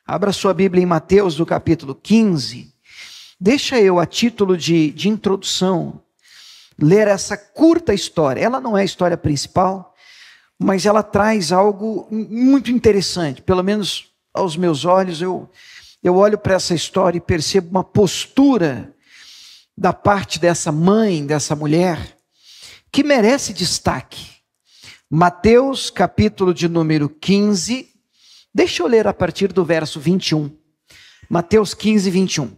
Abra sua Bíblia em Mateus, do capítulo 15. Deixa eu, a título de introdução, ler essa curta história. Ela não é a história principal, mas ela traz algo muito interessante. Pelo menos aos meus olhos, eu olho para essa história e percebo uma postura da parte dessa mãe, dessa mulher, que merece destaque. Mateus, capítulo de número 15, deixa eu ler a partir do verso 21. Mateus 15, 21.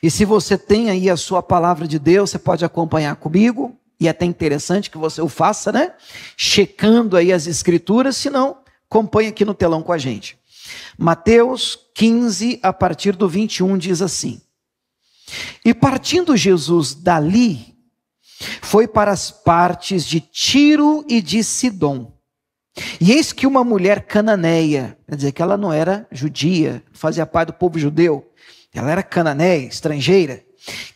E se você tem aí a sua palavra de Deus, você pode acompanhar comigo, e é até interessante que você o faça, né? Checando aí as escrituras, se não, acompanhe aqui no telão com a gente. Mateus 15, a partir do 21, diz assim: E partindo Jesus dali, foi para as partes de Tiro e de Sidom. E eis que uma mulher cananeia, quer dizer que ela não era judia, fazia parte do povo judeu, ela era cananeia, estrangeira,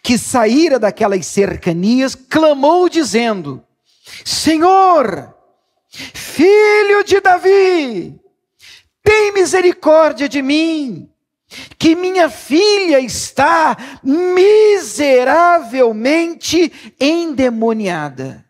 que saíra daquelas cercanias, clamou dizendo: Senhor, filho de Davi, tem misericórdia de mim, que minha filha está miseravelmente endemoniada.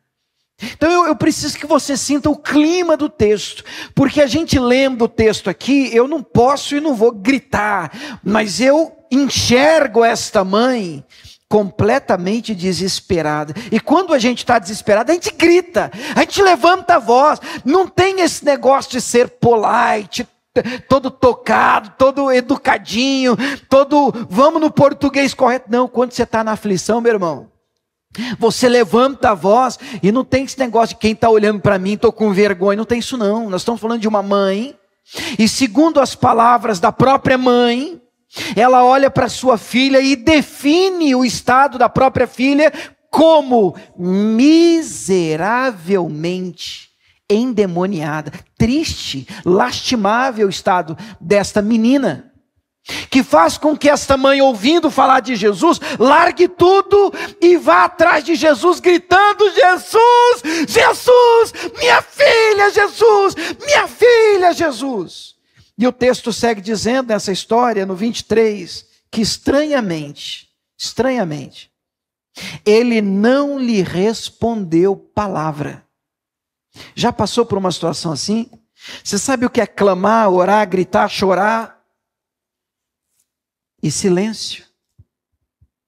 Então eu preciso que você sinta o clima do texto, porque a gente lendo o texto aqui, eu não posso e não vou gritar, mas eu enxergo esta mãe completamente desesperada. E quando a gente está desesperado, a gente grita, a gente levanta a voz. Não tem esse negócio de ser polite, todo tocado, todo educadinho, todo vamos no português correto. Não, quando você está na aflição, meu irmão, você levanta a voz e não tem esse negócio de quem está olhando para mim, estou com vergonha. Não tem isso não. Nós estamos falando de uma mãe, e segundo as palavras da própria mãe, ela olha para sua filha e define o estado da própria filha como miseravelmente endemoniada. Triste, lastimável o estado desta menina, que faz com que esta mãe, ouvindo falar de Jesus, largue tudo e vá atrás de Jesus, gritando: Jesus, Jesus, minha filha, Jesus, minha filha, Jesus. E o texto segue dizendo nessa história, no 23, que estranhamente, ele não lhe respondeu palavra. Já passou por uma situação assim? Você sabe o que é clamar, orar, gritar, chorar? E silêncio.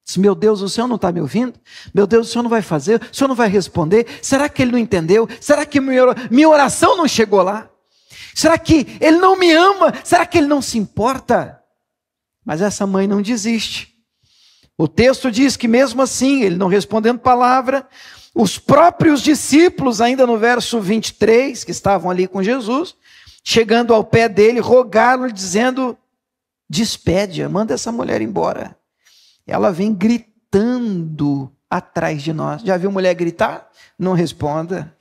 Diz: meu Deus, o Senhor não está me ouvindo? Meu Deus, o Senhor não vai fazer? O Senhor não vai responder? Será que Ele não entendeu? Será que minha oração não chegou lá? Será que Ele não me ama? Será que Ele não se importa? Mas essa mãe não desiste. O texto diz que mesmo assim, ele não respondendo palavra, os próprios discípulos, ainda no verso 23, que estavam ali com Jesus, chegando ao pé dele, rogaram-lhe dizendo: despede-a, manda essa mulher embora. Ela vem gritando atrás de nós. Já viu mulher gritar? Não responda.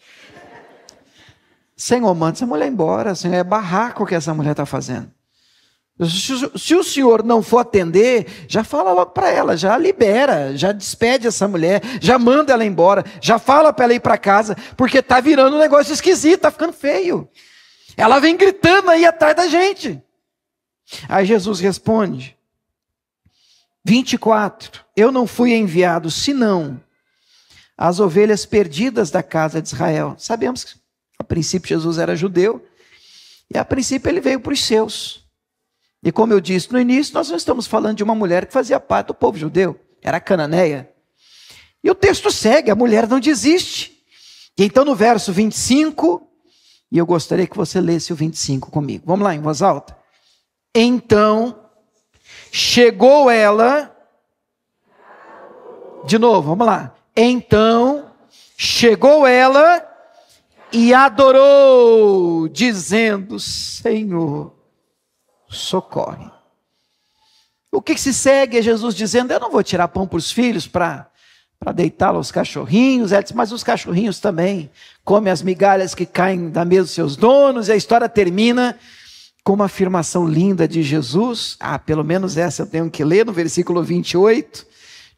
Senhor, manda essa mulher embora. Senhor, é barraco que essa mulher está fazendo. Se o senhor não for atender, já fala logo para ela, já libera, já despede essa mulher, já manda ela embora, já fala para ela ir para casa, porque está virando um negócio esquisito, está ficando feio. Ela vem gritando aí atrás da gente. Aí Jesus responde, 24, eu não fui enviado senão as ovelhas perdidas da casa de Israel. Sabemos que a princípio Jesus era judeu, e a princípio ele veio para os seus. E como eu disse no início, nós não estamos falando de uma mulher que fazia parte do povo judeu, era cananeia. E o texto segue, a mulher não desiste. E então no verso 25, e eu gostaria que você lesse o 25 comigo. Vamos lá, em voz alta. Então, chegou ela, de novo, vamos lá. Então, chegou ela e adorou, dizendo: Senhor, socorre. O que se segue é Jesus dizendo: eu não vou tirar pão para os filhos para deitá-lo aos cachorrinhos. Ela diz: mas os cachorrinhos também comem as migalhas que caem da mesa dos seus donos. E a história termina com uma afirmação linda de Jesus. Pelo menos essa eu tenho que ler, no versículo 28.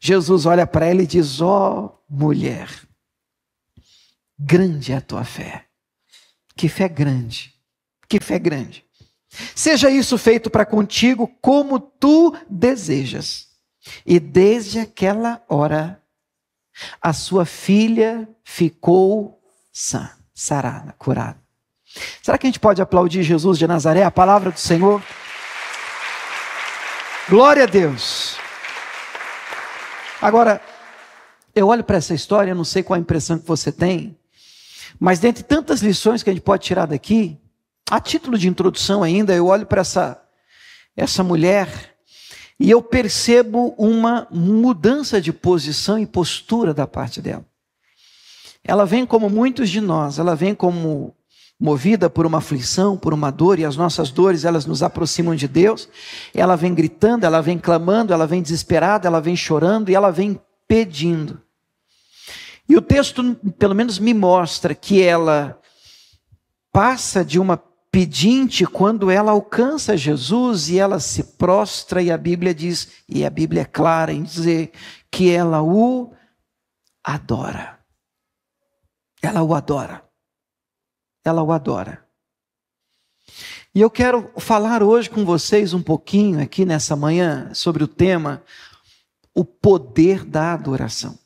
Jesus olha para ela e diz: ó mulher, grande é a tua fé. Que fé grande, que fé grande. Seja isso feito para contigo como tu desejas. E desde aquela hora, a sua filha ficou sã, sarada, curada. Será que a gente pode aplaudir Jesus de Nazaré, a palavra do Senhor? Glória a Deus. Agora, eu olho para essa história, eu não sei qual a impressão que você tem, mas dentre tantas lições que a gente pode tirar daqui, a título de introdução ainda, eu olho para essa mulher e eu percebo uma mudança de posição e postura da parte dela. Ela vem como muitos de nós, ela vem como movida por uma aflição, por uma dor, e as nossas dores, elas nos aproximam de Deus. Ela vem gritando, ela vem clamando, ela vem desesperada, ela vem chorando e ela vem pedindo. E o texto, pelo menos, me mostra que ela passa de uma pedinte quando ela alcança Jesus e ela se prostra, e a Bíblia diz, e a Bíblia é clara em dizer que ela o adora. Ela o adora. Ela o adora. E eu quero falar hoje com vocês um pouquinho aqui nessa manhã sobre o tema, o poder da adoração.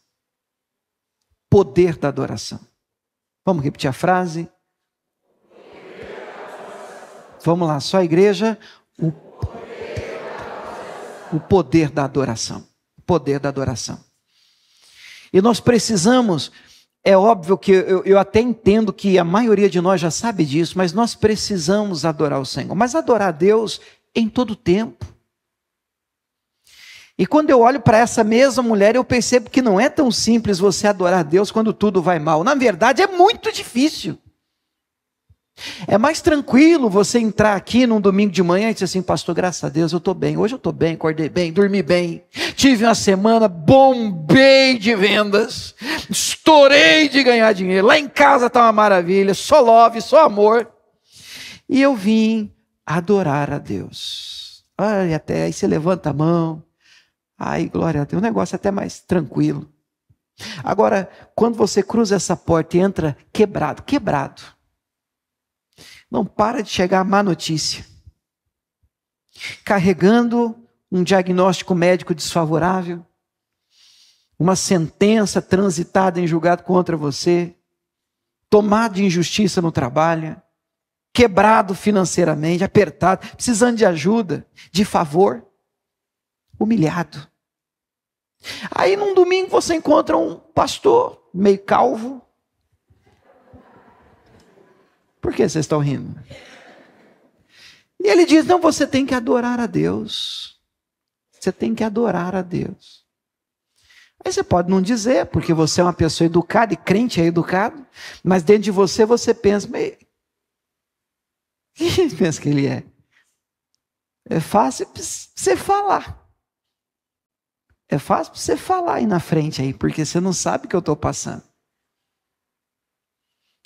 Poder da adoração. Vamos repetir a frase? Vamos lá, só a igreja. O poder da adoração. O poder da adoração. E nós precisamos, é óbvio que eu até entendo que a maioria de nós já sabe disso, mas nós precisamos adorar o Senhor. Mas adorar a Deus em todo tempo. E quando eu olho para essa mesma mulher, eu percebo que não é tão simples você adorar a Deus quando tudo vai mal. Na verdade, é muito difícil. É mais tranquilo você entrar aqui num domingo de manhã e dizer assim, pastor, graças a Deus eu estou bem, hoje eu estou bem, acordei bem, dormi bem, tive uma semana, bombei de vendas, estourei de ganhar dinheiro, lá em casa está uma maravilha, só love, só amor, e eu vim adorar a Deus. Ai, até aí você levanta a mão, ai, glória a Deus, o negócio é até mais tranquilo. Agora, quando você cruza essa porta e entra quebrado, não para de chegar a má notícia, carregando um diagnóstico médico desfavorável, uma sentença transitada em julgado contra você, tomado de injustiça no trabalho, quebrado financeiramente, apertado, precisando de ajuda, de favor, humilhado. Aí num domingo você encontra um pastor meio calvo. Por que vocês estão rindo? E ele diz, não, você tem que adorar a Deus. Você tem que adorar a Deus. Aí você pode não dizer, porque você é uma pessoa educada, e crente é educado, mas dentro de você, você pensa, mas quem pensa que ele é? É fácil você falar. É fácil você falar aí na frente, aí, porque você não sabe o que eu estou passando.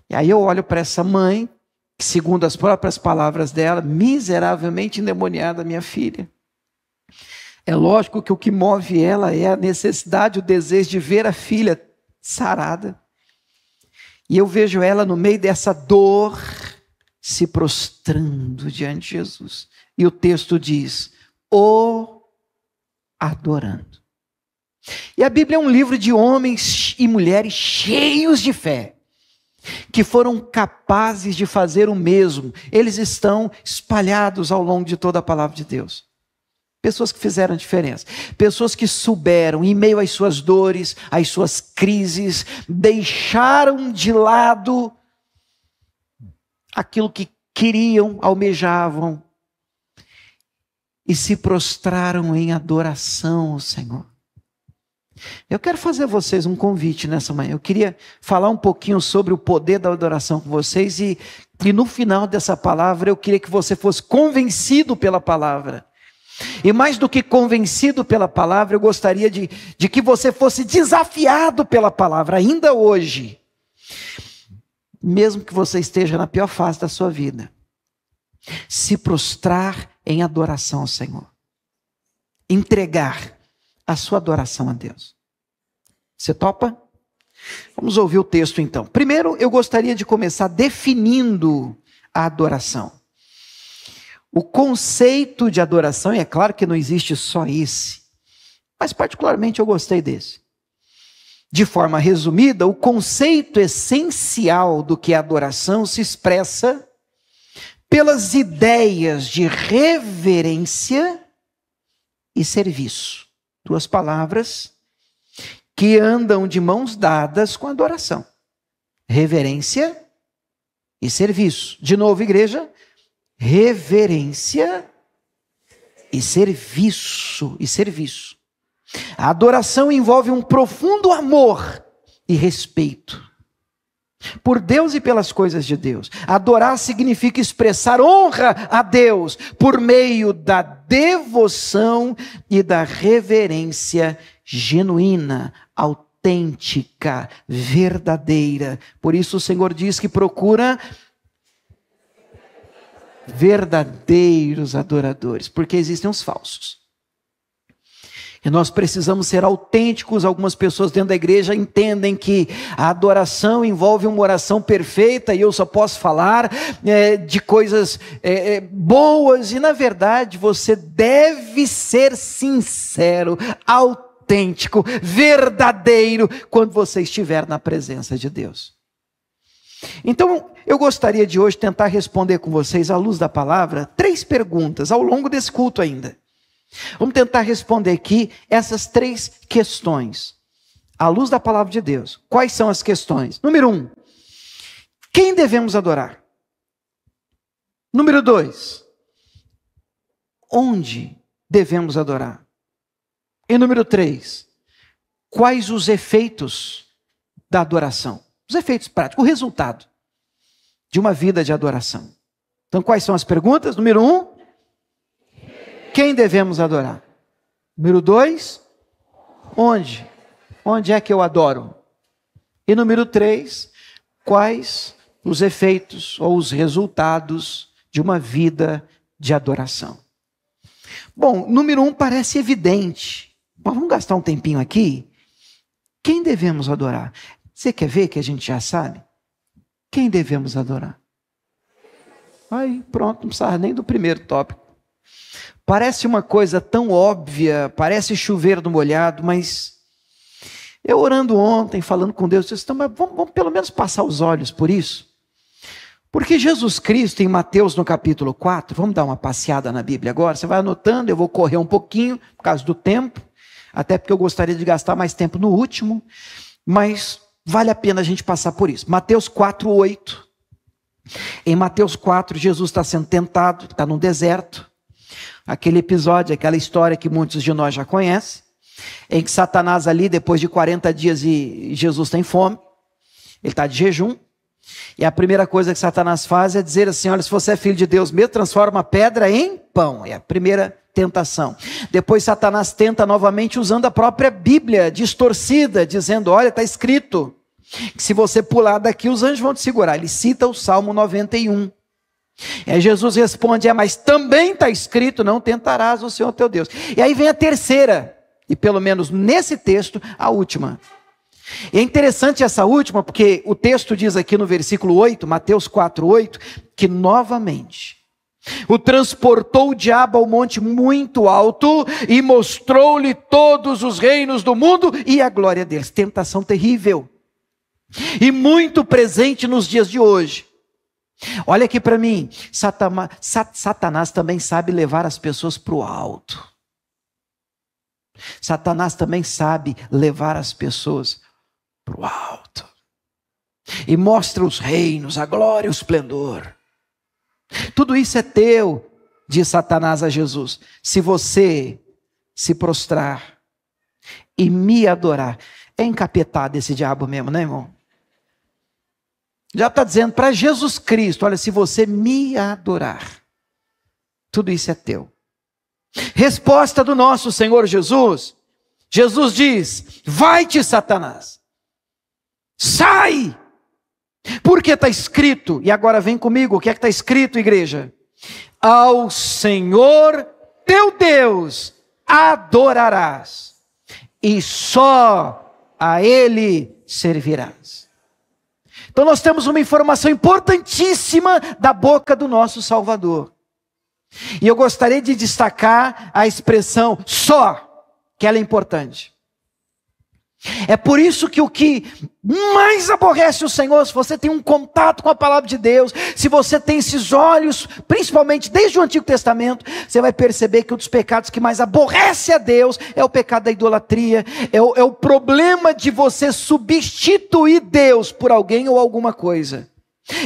E aí eu olho para essa mãe, que segundo as próprias palavras dela, miseravelmente endemoniada, minha filha. É lógico que o que move ela é a necessidade, o desejo de ver a filha sarada. E eu vejo ela no meio dessa dor, se prostrando diante de Jesus. E o texto diz, o adorando. E a Bíblia é um livro de homens e mulheres cheios de fé, que foram capazes de fazer o mesmo. Eles estão espalhados ao longo de toda a palavra de Deus. Pessoas que fizeram diferença. Pessoas que souberam, em meio às suas dores, às suas crises, deixaram de lado aquilo que queriam, almejavam, e se prostraram em adoração ao Senhor. Eu quero fazer a vocês um convite nessa manhã. Eu queria falar um pouquinho sobre o poder da adoração com vocês e no final dessa palavra eu queria que você fosse convencido pela palavra. E mais do que convencido pela palavra, eu gostaria de que você fosse desafiado pela palavra ainda hoje. Mesmo que você esteja na pior fase da sua vida. Se prostrar em adoração ao Senhor. Entregar a sua adoração a Deus. Você topa? Vamos ouvir o texto então. Primeiro, eu gostaria de começar definindo a adoração. o conceito de adoração, e é claro que não existe só esse, mas particularmente eu gostei desse. De forma resumida, o conceito essencial do que é adoração se expressa pelas ideias de reverência e serviço. Duas palavras que andam de mãos dadas com a adoração. Reverência e serviço. De novo, igreja, reverência e serviço. A adoração envolve um profundo amor e respeito por Deus e pelas coisas de Deus. Adorar significa expressar honra a Deus por meio da devoção e da reverência genuína, autêntica, verdadeira. Por isso o Senhor diz que procura verdadeiros adoradores, porque existem os falsos. E nós precisamos ser autênticos. Algumas pessoas dentro da igreja entendem que a adoração envolve uma oração perfeita e eu só posso falar de coisas boas. E na verdade você deve ser sincero, autêntico, verdadeiro quando você estiver na presença de Deus. Então eu gostaria de hoje tentar responder com vocês, à luz da palavra, 3 perguntas ao longo desse culto ainda. Vamos tentar responder aqui essas 3 questões, à luz da palavra de Deus. Quais são as questões? Número 1, quem devemos adorar? Número 2, onde devemos adorar? E número 3, quais os efeitos da adoração? Os efeitos práticos, o resultado de uma vida de adoração. Então, quais são as perguntas? Número 1, quem devemos adorar? Número 2, onde? Onde é que eu adoro? E número 3, quais os efeitos ou os resultados de uma vida de adoração? Bom, número 1 parece evidente, mas vamos gastar um tempinho aqui. Quem devemos adorar? Você quer ver que a gente já sabe? Quem devemos adorar? Aí, pronto, não precisava nem do primeiro tópico. Parece uma coisa tão óbvia, parece chover no molhado, mas eu orando ontem, falando com Deus, eu disse, então, mas vamos pelo menos passar os olhos por isso. Porque Jesus Cristo, em Mateus no capítulo 4, vamos dar uma passeada na Bíblia agora, você vai anotando, eu vou correr um pouquinho, por causa do tempo, até porque eu gostaria de gastar mais tempo no último, mas vale a pena a gente passar por isso. Mateus 4:8. Em Mateus 4, Jesus está sendo tentado, está no deserto. Aquele episódio, aquela história que muitos de nós já conhecem, em que Satanás ali, depois de 40 dias e Jesus tem fome, ele está de jejum, e a primeira coisa que Satanás faz é dizer assim, olha, se você é filho de Deus mesmo, transforma a pedra em pão. É a primeira tentação. Depois Satanás tenta novamente usando a própria Bíblia, distorcida, dizendo, olha, está escrito, que se você pular daqui, os anjos vão te segurar. Ele cita o Salmo 91. E aí Jesus responde, mas também está escrito, não tentarás o Senhor teu Deus. E aí vem a terceira, e pelo menos nesse texto, a última. E é interessante essa última, porque o texto diz aqui no versículo 8, Mateus 4:8, que novamente o transportou o diabo ao monte muito alto e mostrou-lhe todos os reinos do mundo e a glória deles. Tentação terrível e muito presente nos dias de hoje. Olha aqui para mim, Satanás também sabe levar as pessoas para o alto. Satanás também sabe levar as pessoas para o alto. E mostra os reinos, a glória e o esplendor. Tudo isso é teu, diz Satanás a Jesus, se você se prostrar e me adorar. É encapetado esse diabo mesmo, né, irmão? Já está dizendo para Jesus Cristo, olha, se você me adorar, tudo isso é teu. Resposta do nosso Senhor Jesus. Jesus diz, vai-te, Satanás, sai, porque está escrito, e agora vem comigo, o que é que está escrito, igreja? Ao Senhor teu Deus adorarás, e só a Ele servirás. Então nós temos uma informação importantíssima da boca do nosso Salvador. E eu gostaria de destacar a expressão só, que ela é importante. É por isso que o que mais aborrece o Senhor, se você tem um contato com a palavra de Deus, se você tem esses olhos, principalmente desde o Antigo Testamento, você vai perceber que um dos pecados que mais aborrece a Deus é o pecado da idolatria, é o problema de você substituir Deus por alguém ou alguma coisa.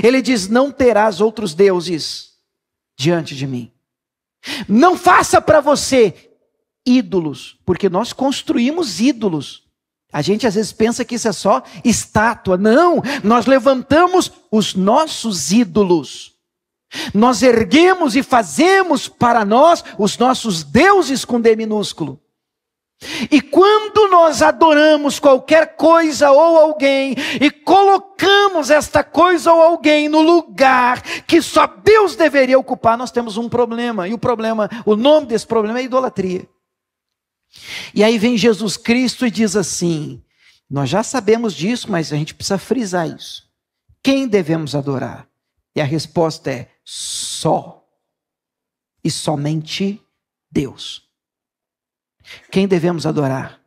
Ele diz: não terás outros deuses diante de mim. Não faça para você ídolos, porque nós construímos ídolos. A gente às vezes pensa que isso é só estátua. Não, nós levantamos os nossos ídolos. Nós erguemos e fazemos para nós os nossos deuses com D minúsculo. E quando nós adoramos qualquer coisa ou alguém, e colocamos esta coisa ou alguém no lugar que só Deus deveria ocupar, nós temos um problema. E o nome desse problema é idolatria. E aí vem Jesus Cristo e diz assim: nós já sabemos disso, mas a gente precisa frisar isso. Quem devemos adorar? E a resposta é só e somente Deus. Quem devemos adorar?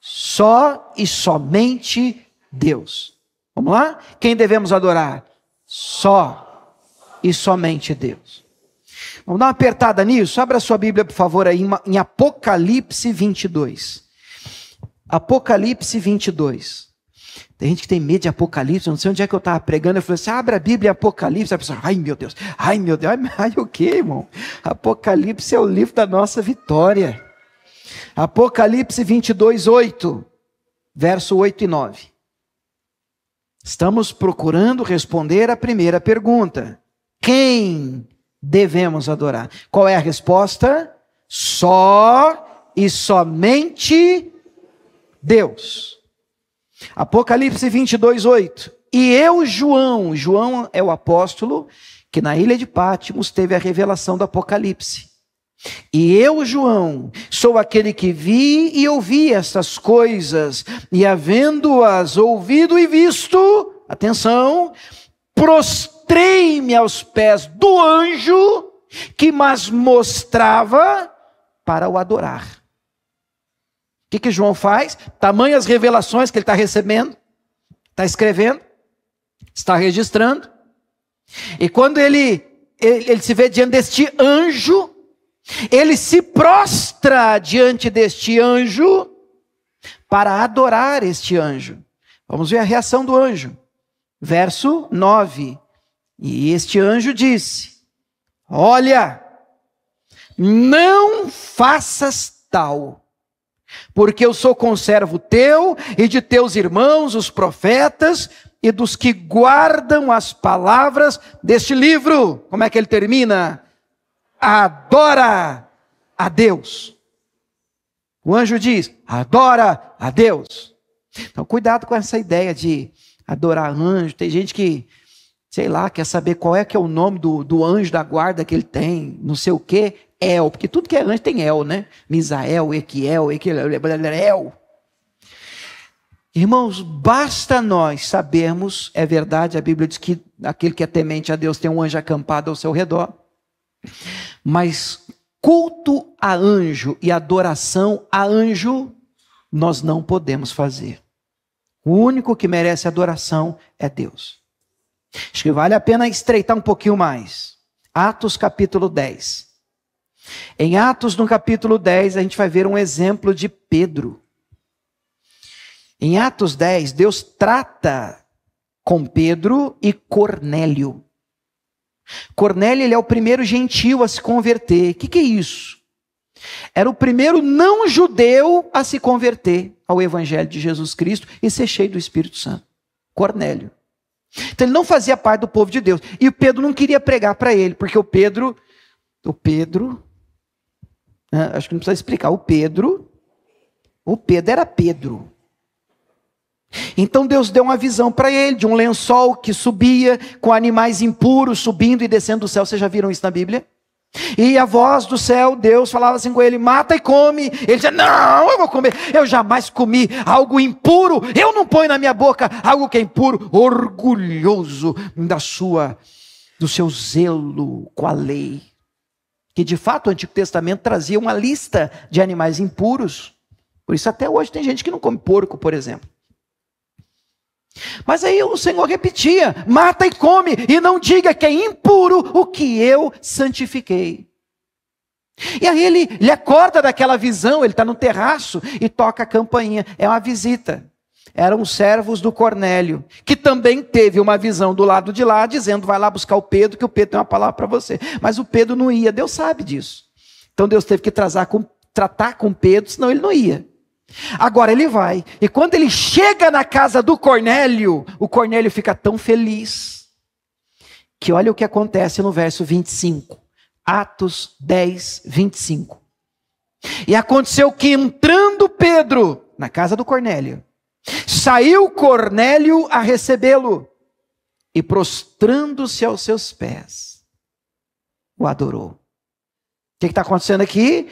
Só e somente Deus. Vamos lá? Quem devemos adorar? Só e somente Deus. Vamos dar uma apertada nisso? Abra sua Bíblia, por favor, aí em Apocalipse 22. Apocalipse 22. Tem gente que tem medo de Apocalipse, eu não sei onde é que eu estava pregando, eu falei assim: abre a Bíblia em Apocalipse. A pessoa: ai meu Deus, ai o que, irmão? Apocalipse é o livro da nossa vitória. Apocalipse 22, 8, verso 8 e 9. Estamos procurando responder a primeira pergunta: quem devemos adorar? Qual é a resposta? Só e somente Deus. Apocalipse 22, 8. E eu, João é o apóstolo que na ilha de Patmos teve a revelação do Apocalipse. E eu, João, sou aquele que vi e ouvi estas coisas, e havendo-as ouvido e visto, atenção, prostrei-me aos pés do anjo que mas mostrava para o adorar. O que João faz? Tamanhas revelações que ele está recebendo, está escrevendo, está registrando. E quando ele se vê diante deste anjo, ele se prostra diante deste anjo para adorar este anjo. Vamos ver a reação do anjo. Verso 9. E este anjo disse: olha, não faças tal, porque eu sou conservo teu e de teus irmãos, os profetas, e dos que guardam as palavras deste livro. Como é que ele termina? Adora a Deus. O anjo diz: adora a Deus. Então cuidado com essa ideia de adorar anjo. Tem gente que, sei lá, quer saber qual é que é o nome do anjo da guarda que ele tem, não sei o que, El, porque tudo que é anjo tem El, né? Misael, Equiel, El. Irmãos, basta nós sabermos, é verdade, a Bíblia diz que aquele que é temente a Deus tem um anjo acampado ao seu redor, mas culto a anjo e adoração a anjo, nós não podemos fazer. O único que merece adoração é Deus. Acho que vale a pena estreitar um pouquinho mais. Atos capítulo 10. Em Atos no capítulo 10 a gente vai ver um exemplo de Pedro. Em Atos 10, Deus trata com Pedro e Cornélio. Cornélio, ele é o primeiro gentio a se converter. O que é isso? Era o primeiro não judeu a se converter ao evangelho de Jesus Cristo e ser cheio do Espírito Santo. Cornélio. Então ele não fazia parte do povo de Deus. E o Pedro não queria pregar para ele, porque o Pedro, acho que não precisa explicar, o Pedro era Pedro. Então Deus deu uma visão para ele, de um lençol que subia, com animais impuros subindo e descendo do céu. Vocês já viram isso na Bíblia? E a voz do céu, Deus falava assim com ele: mata e come. Ele dizia: não, eu vou comer. Eu jamais comi algo impuro. Eu não ponho na minha boca algo que é impuro. Orgulhoso do seu zelo com a lei. que de fato o Antigo Testamento trazia uma lista de animais impuros. Por isso até hoje tem gente que não come porco, por exemplo. Mas aí o Senhor repetia: mata e come, e não diga que é impuro o que eu santifiquei. E aí ele acorda daquela visão, ele está no terraço e toca a campainha. É uma visita. Eram os servos do Cornélio, que também teve uma visão do lado de lá, dizendo: vai lá buscar o Pedro, que o Pedro tem uma palavra para você. Mas o Pedro não ia, Deus sabe disso. Então Deus teve que tratar com Pedro, senão ele não ia. Agora ele vai, e quando ele chega na casa do Cornélio, o Cornélio fica tão feliz, que olha o que acontece no verso 25. Atos 10, 25. E aconteceu que entrando Pedro na casa do Cornélio, saiu Cornélio a recebê-lo, e prostrando-se aos seus pés, o adorou. O que está acontecendo aqui?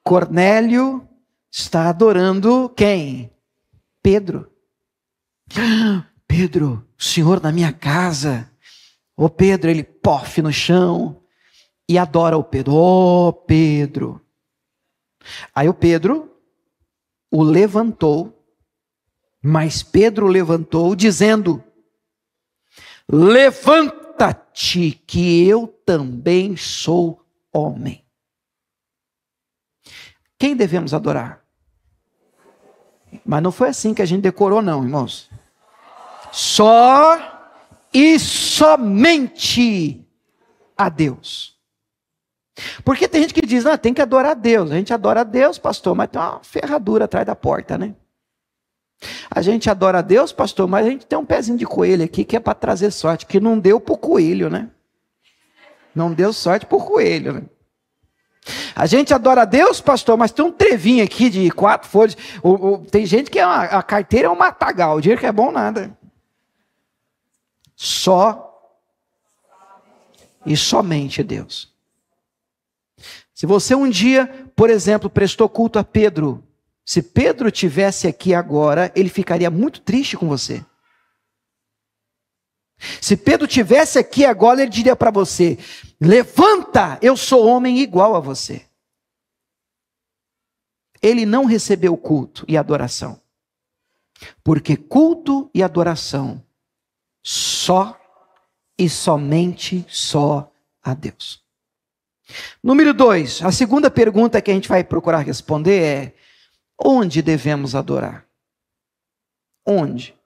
Cornélio está adorando quem? Pedro. Pedro, o Senhor na minha casa. Ô Pedro, ele pofe no chão e adora o Pedro. Ô Pedro. Aí o Pedro o levantou, mas Pedro levantou dizendo: levanta-te, que eu também sou homem. Quem devemos adorar? Mas não foi assim que a gente decorou, não, irmãos. Só e somente a Deus. Porque tem gente que diz: não, tem que adorar a Deus. A gente adora a Deus, pastor, mas tem uma ferradura atrás da porta, né? A gente adora a Deus, pastor, mas a gente tem um pezinho de coelho aqui que é para trazer sorte, que não deu para o coelho, né? Não deu sorte para o coelho, né? A gente adora a Deus, pastor, mas tem um trevinho aqui de 4 folhas. Tem gente que a carteira é um matagal, o dinheiro que é bom nada. Só e somente Deus. Se você um dia, por exemplo, prestou culto a Pedro, se Pedro tivesse aqui agora, ele ficaria muito triste com você. Se Pedro tivesse aqui agora, ele diria para você: levanta, eu sou homem igual a você. Ele não recebeu culto e adoração, porque culto e adoração só e somente só a Deus. Número 2, a segunda pergunta que a gente vai procurar responder é: onde devemos adorar? Onde?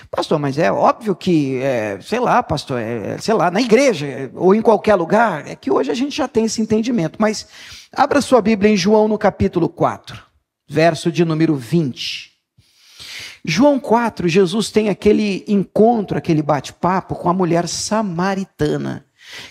Pastor, mas é óbvio que, sei lá, pastor, sei lá, na igreja ou em qualquer lugar. É que hoje a gente já tem esse entendimento. Mas abra sua Bíblia em João no capítulo 4, verso de número 20. João 4, Jesus tem aquele encontro, aquele bate-papo com a mulher samaritana.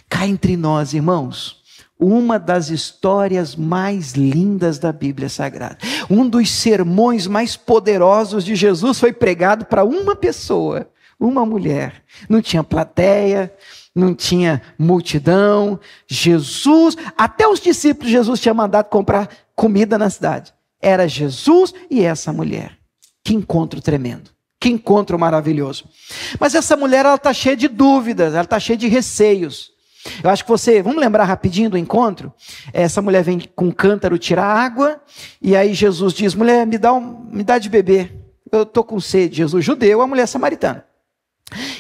Cá entre nós, irmãos, uma das histórias mais lindas da Bíblia Sagrada. Um dos sermões mais poderosos de Jesus foi pregado para uma pessoa, uma mulher. Não tinha plateia, não tinha multidão. Jesus, até os discípulos, Jesus tinha mandado comprar comida na cidade. Era Jesus e essa mulher. Que encontro tremendo. Que encontro maravilhoso. Mas essa mulher, ela está cheia de dúvidas, ela está cheia de receios. Eu acho que vamos lembrar rapidinho do encontro? Essa mulher vem com um cântaro tirar água, e aí Jesus diz: mulher, me dá de beber, eu estou com sede. Jesus judeu, a mulher samaritana.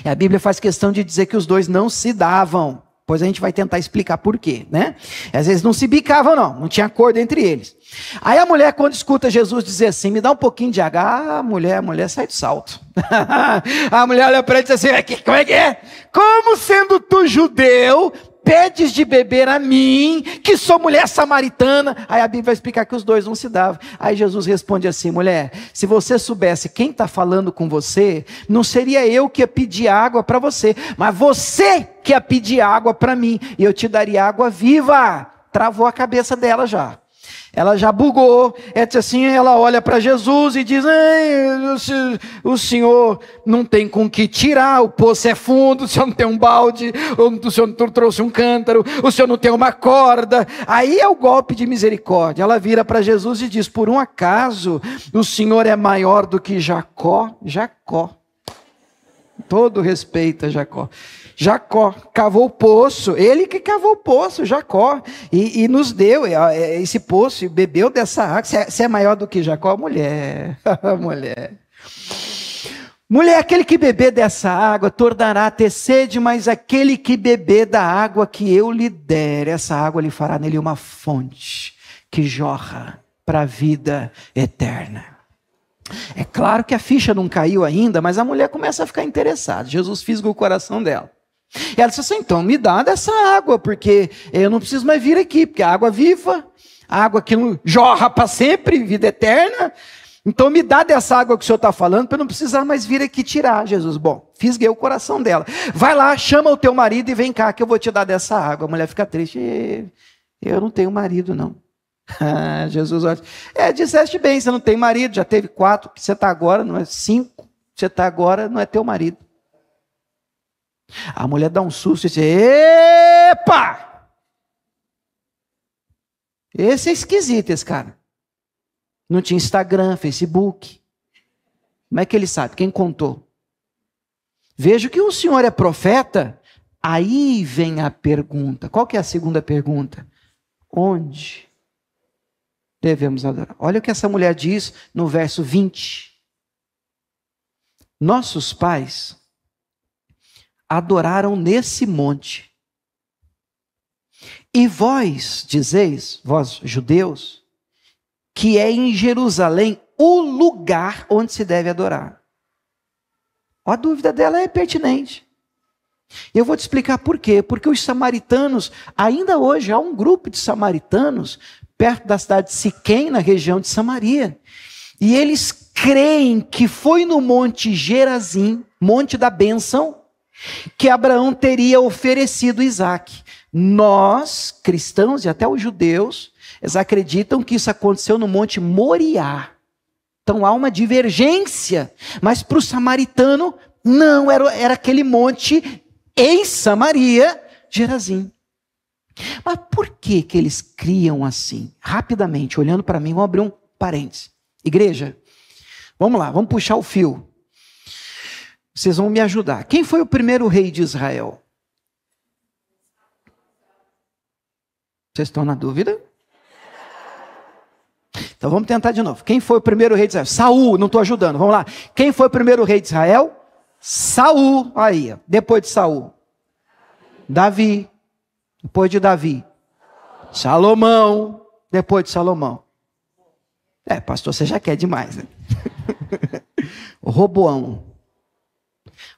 E a Bíblia faz questão de dizer que os dois não se davam. Depois a gente vai tentar explicar por quê, né? Às vezes não se bicavam, não tinha acordo entre eles. Aí a mulher, quando escuta Jesus dizer assim: me dá um pouquinho de água, a mulher sai do salto. A mulher olha para ele e diz assim: como é que é? Como sendo tu judeu, pedes de beber a mim, que sou mulher samaritana? Aí a Bíblia vai explicar que os dois não se davam. Aí Jesus responde assim: mulher, se você soubesse quem está falando com você, não seria eu que ia pedir água para você, mas você que ia pedir água para mim, e eu te daria água viva. Travou a cabeça dela já. Ela já bugou. Assim, ela olha para Jesus e diz: o senhor não tem com que tirar, o poço é fundo, o senhor não tem um balde, o senhor não trouxe um cântaro, o senhor não tem uma corda. Aí é o golpe de misericórdia. Ela vira para Jesus e diz: por um acaso o senhor é maior do que Jacó? Jacó. Todo respeito a Jacó. Jacó cavou o poço, ele que cavou o poço, Jacó, e nos deu esse poço e bebeu dessa água. Você é maior do que Jacó? Mulher, mulher. Mulher, aquele que beber dessa água tornará a ter sede, mas aquele que beber da água que eu lhe der, essa água lhe fará nele uma fonte que jorra para a vida eterna. É claro que a ficha não caiu ainda, mas a mulher começa a ficar interessada. Jesus fisga o coração dela. E ela disse assim, então me dá dessa água, porque eu não preciso mais vir aqui, porque a água viva, a água que jorra para sempre, vida eterna. Então me dá dessa água que o senhor está falando, para eu não precisar mais vir aqui tirar, Jesus. Bom, fisguei o coração dela. Vai lá, chama o teu marido e vem cá, que eu vou te dar dessa água. A mulher fica triste, eu não tenho marido não. Jesus olha, disseste bem, você não tem marido, já teve 4, que você está agora, não é 5, você está agora, não é teu marido. A mulher dá um susto e diz, epa! Esse é esquisito, esse cara. Não tinha Instagram, Facebook. Como é que ele sabe? Quem contou? Vejo que o senhor é profeta. Aí vem a pergunta. Qual que é a segunda pergunta? Onde devemos adorar? Olha o que essa mulher diz no verso 20. Nossos pais adoraram nesse monte. E vós dizeis, vós judeus, que é em Jerusalém o lugar onde se deve adorar. A dúvida dela é pertinente. Eu vou te explicar por quê. Porque os samaritanos, ainda hoje há um grupo de samaritanos perto da cidade de Siquém, na região de Samaria. E eles creem que foi no Monte Gerazim, Monte da Bênção, que Abraão teria oferecido Isaque. Nós, cristãos e até os judeus, eles acreditam que isso aconteceu no Monte Moriá. Então há uma divergência. Mas para o samaritano, não, era aquele monte em Samaria, Gerazim. Mas por que eles criam assim? Rapidamente, olhando para mim, vamos abrir um parênteses. Igreja, vamos lá, vamos puxar o fio. Vocês vão me ajudar. Quem foi o primeiro rei de Israel? Vocês estão na dúvida? Então vamos tentar de novo. Quem foi o primeiro rei de Israel? Saul, não estou ajudando, vamos lá. Quem foi o primeiro rei de Israel? Saul, aí, depois de Saul. Davi, depois de Davi. Salomão, depois de Salomão. Pastor, você já quer demais, né? Roboão.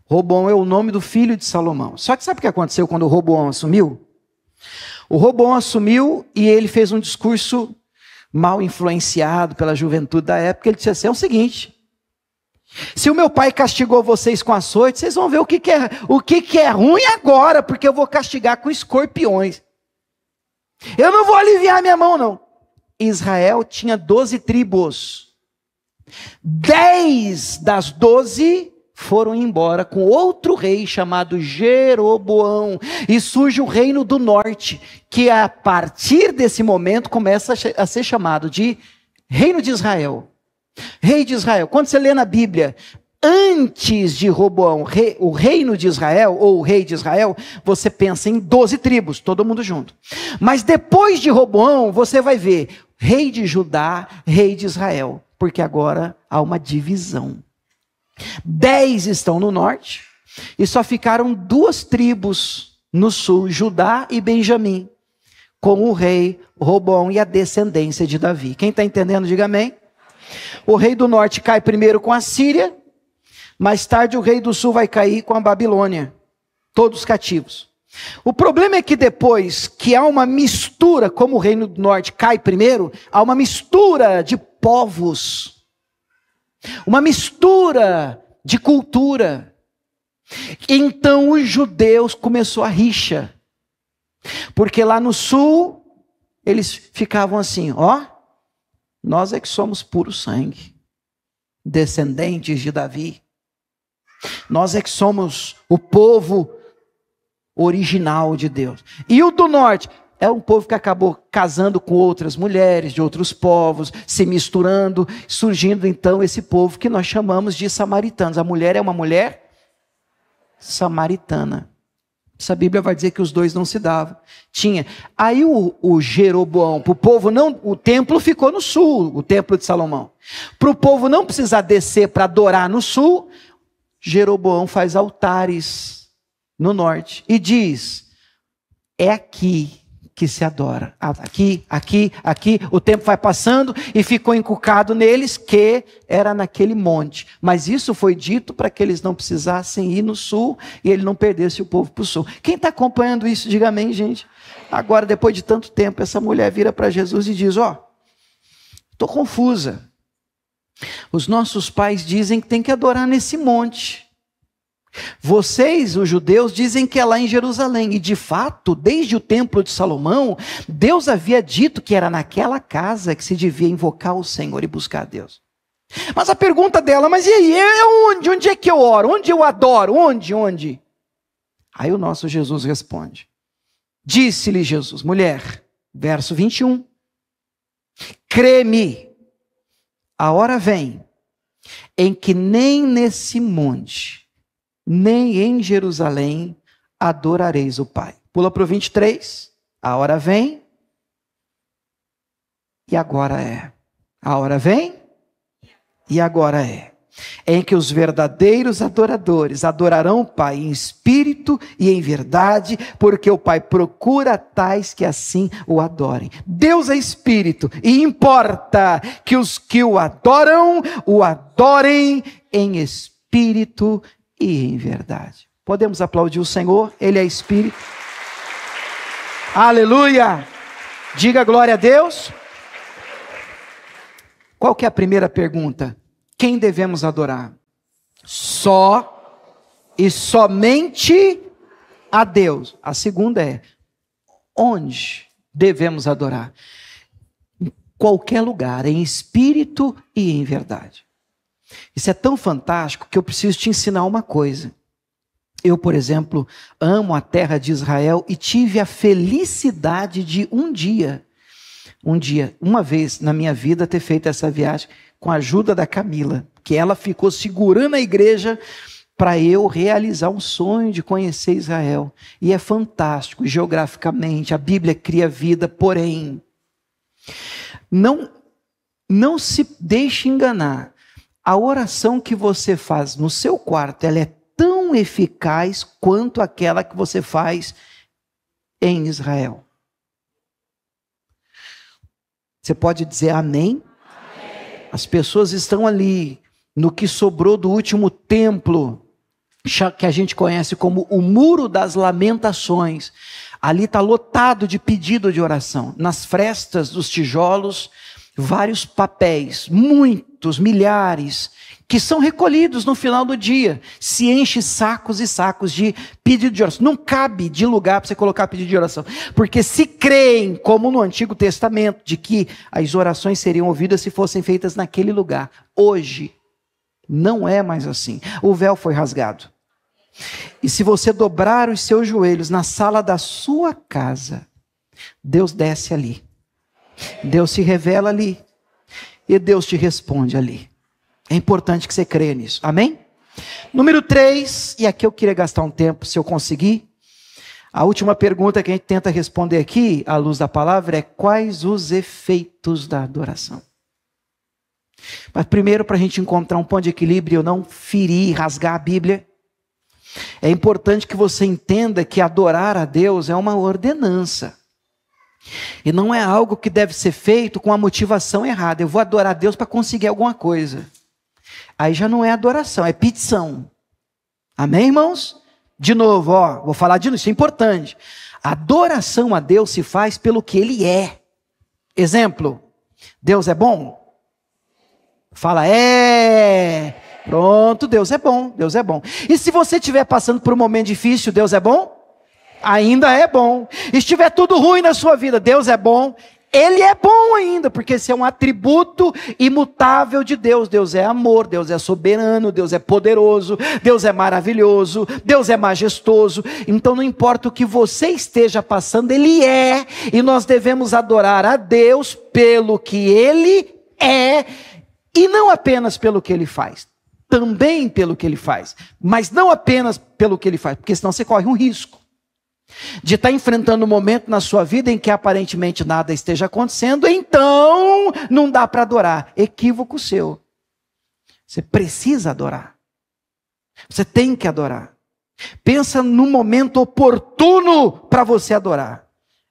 Roboão é o nome do filho de Salomão. Só que sabe o que aconteceu quando o Roboão assumiu? O Roboão assumiu e ele fez um discurso mal influenciado pela juventude da época. Ele disse assim, é o seguinte, se o meu pai castigou vocês com açoite, vocês vão ver o que é ruim agora, porque eu vou castigar com escorpiões. Eu não vou aliviar minha mão, não. Israel tinha 12 tribos. 10 das 12 foram embora com outro rei chamado Jeroboão. E surge o reino do norte, que a partir desse momento começa a ser chamado de reino de Israel. Rei de Israel. Quando você lê na Bíblia, antes de Roboão, o reino de Israel, ou o rei de Israel, você pensa em 12 tribos, todo mundo junto. Mas depois de Roboão, você vai ver rei de Judá, rei de Israel. Porque agora há uma divisão. 10 estão no norte, e só ficaram 2 tribos no sul, Judá e Benjamim, com o rei Roboão e a descendência de Davi. Quem está entendendo, diga amém. O rei do norte cai primeiro com a Síria, mais tarde o rei do sul vai cair com a Babilônia, todos cativos. O problema é que depois que há uma mistura, como o reino do norte cai primeiro, há uma mistura de povos, uma mistura de cultura. Então os judeus começou a rixa, porque lá no sul eles ficavam assim, nós é que somos puro sangue, descendentes de Davi, nós é que somos o povo original de Deus. E o do norte é um povo que acabou casando com outras mulheres de outros povos, se misturando, surgindo então esse povo que nós chamamos de samaritanos. A mulher é uma mulher samaritana. Essa Bíblia vai dizer que os dois não se davam. Tinha. Aí o Jeroboão, para o povo não, o templo ficou no sul, o templo de Salomão. Para o povo não precisar descer para adorar no sul, Jeroboão faz altares no norte e diz: é aqui que se adora. Aqui, aqui, aqui. O tempo vai passando e ficou encucado neles que era naquele monte. Mas isso foi dito para que eles não precisassem ir no sul e ele não perdesse o povo para o sul. Quem está acompanhando isso, diga amém, gente. Agora, depois de tanto tempo, essa mulher vira para Jesus e diz: estou confusa. Os nossos pais dizem que tem que adorar nesse monte. Vocês, os judeus, dizem que é lá em Jerusalém. E de fato, desde o templo de Salomão, Deus havia dito que era naquela casa que se devia invocar o Senhor e buscar a Deus. Mas a pergunta dela: mas e aí, onde? Onde é que eu oro? Onde eu adoro? Onde? Aí o nosso Jesus responde. Disse-lhe Jesus: mulher, verso 21, crê-me, a hora vem em que nem nesse monte, nem em Jerusalém adorareis o Pai. Pula para o 23. A hora vem. E agora é. A hora vem. E agora é. Em que os verdadeiros adoradores adorarão o Pai em espírito e em verdade, porque o Pai procura tais que assim o adorem. Deus é espírito e importa que os que o adorem em espírito e em verdade. Podemos aplaudir o Senhor, Ele é Espírito. Aleluia! Diga glória a Deus. Qual que é a primeira pergunta? Quem devemos adorar? Só e somente a Deus. A segunda é: onde devemos adorar? Em qualquer lugar, em espírito e em verdade. Isso é tão fantástico que eu preciso te ensinar uma coisa. Eu, por exemplo, amo a terra de Israel e tive a felicidade de uma vez na minha vida, ter feito essa viagem com a ajuda da Camila, que ela ficou segurando a igreja para eu realizar um sonho de conhecer Israel. E é fantástico, geograficamente, a Bíblia cria vida, porém, não se deixe enganar. A oração que você faz no seu quarto, ela é tão eficaz quanto aquela que você faz em Israel. Você pode dizer amém? Amém. As pessoas estão ali, no que sobrou do último templo, que a gente conhece como o Muro das Lamentações. Ali está lotado de pedido de oração. Nas frestas dos tijolos, vários papéis, muitos, milhares, que são recolhidos no final do dia. Se enche sacos e sacos de pedido de oração. Não cabe de lugar para você colocar pedido de oração. Porque se creem, como no Antigo Testamento, de que as orações seriam ouvidas se fossem feitas naquele lugar. Hoje, não é mais assim. O véu foi rasgado. E se você dobrar os seus joelhos na sala da sua casa, Deus desce ali. Deus se revela ali. E Deus te responde ali. É importante que você creia nisso. Amém? Número 3, e aqui eu queria gastar um tempo, se eu conseguir. A última pergunta que a gente tenta responder aqui, à luz da palavra, é: quais os efeitos da adoração? Mas primeiro, para a gente encontrar um ponto de equilíbrio, eu não ferir, rasgar a Bíblia, é importante que você entenda que adorar a Deus é uma ordenança. E não é algo que deve ser feito com a motivação errada. Eu vou adorar a Deus para conseguir alguma coisa. Aí já não é adoração, é petição. Amém, irmãos? De novo, vou falar de novo, isso é importante. Adoração a Deus se faz pelo que Ele é. Exemplo: Deus é bom? Fala, Pronto, Deus é bom, Deus é bom. E se você estiver passando por um momento difícil, Deus é bom? Ainda é bom. E estiver tudo ruim na sua vida, Deus é bom? Ele é bom ainda, porque esse é um atributo imutável de Deus. Deus é amor, Deus é soberano, Deus é poderoso, Deus é maravilhoso, Deus é majestoso. Então não importa o que você esteja passando, Ele é. E nós devemos adorar a Deus pelo que Ele é, e não apenas pelo que Ele faz. Também pelo que Ele faz, mas não apenas pelo que Ele faz, porque senão você corre um risco. de estar enfrentando um momento na sua vida em que aparentemente nada esteja acontecendo, então não dá para adorar. Equívoco seu. Você precisa adorar. Você tem que adorar. Pensa no momento oportuno para você adorar.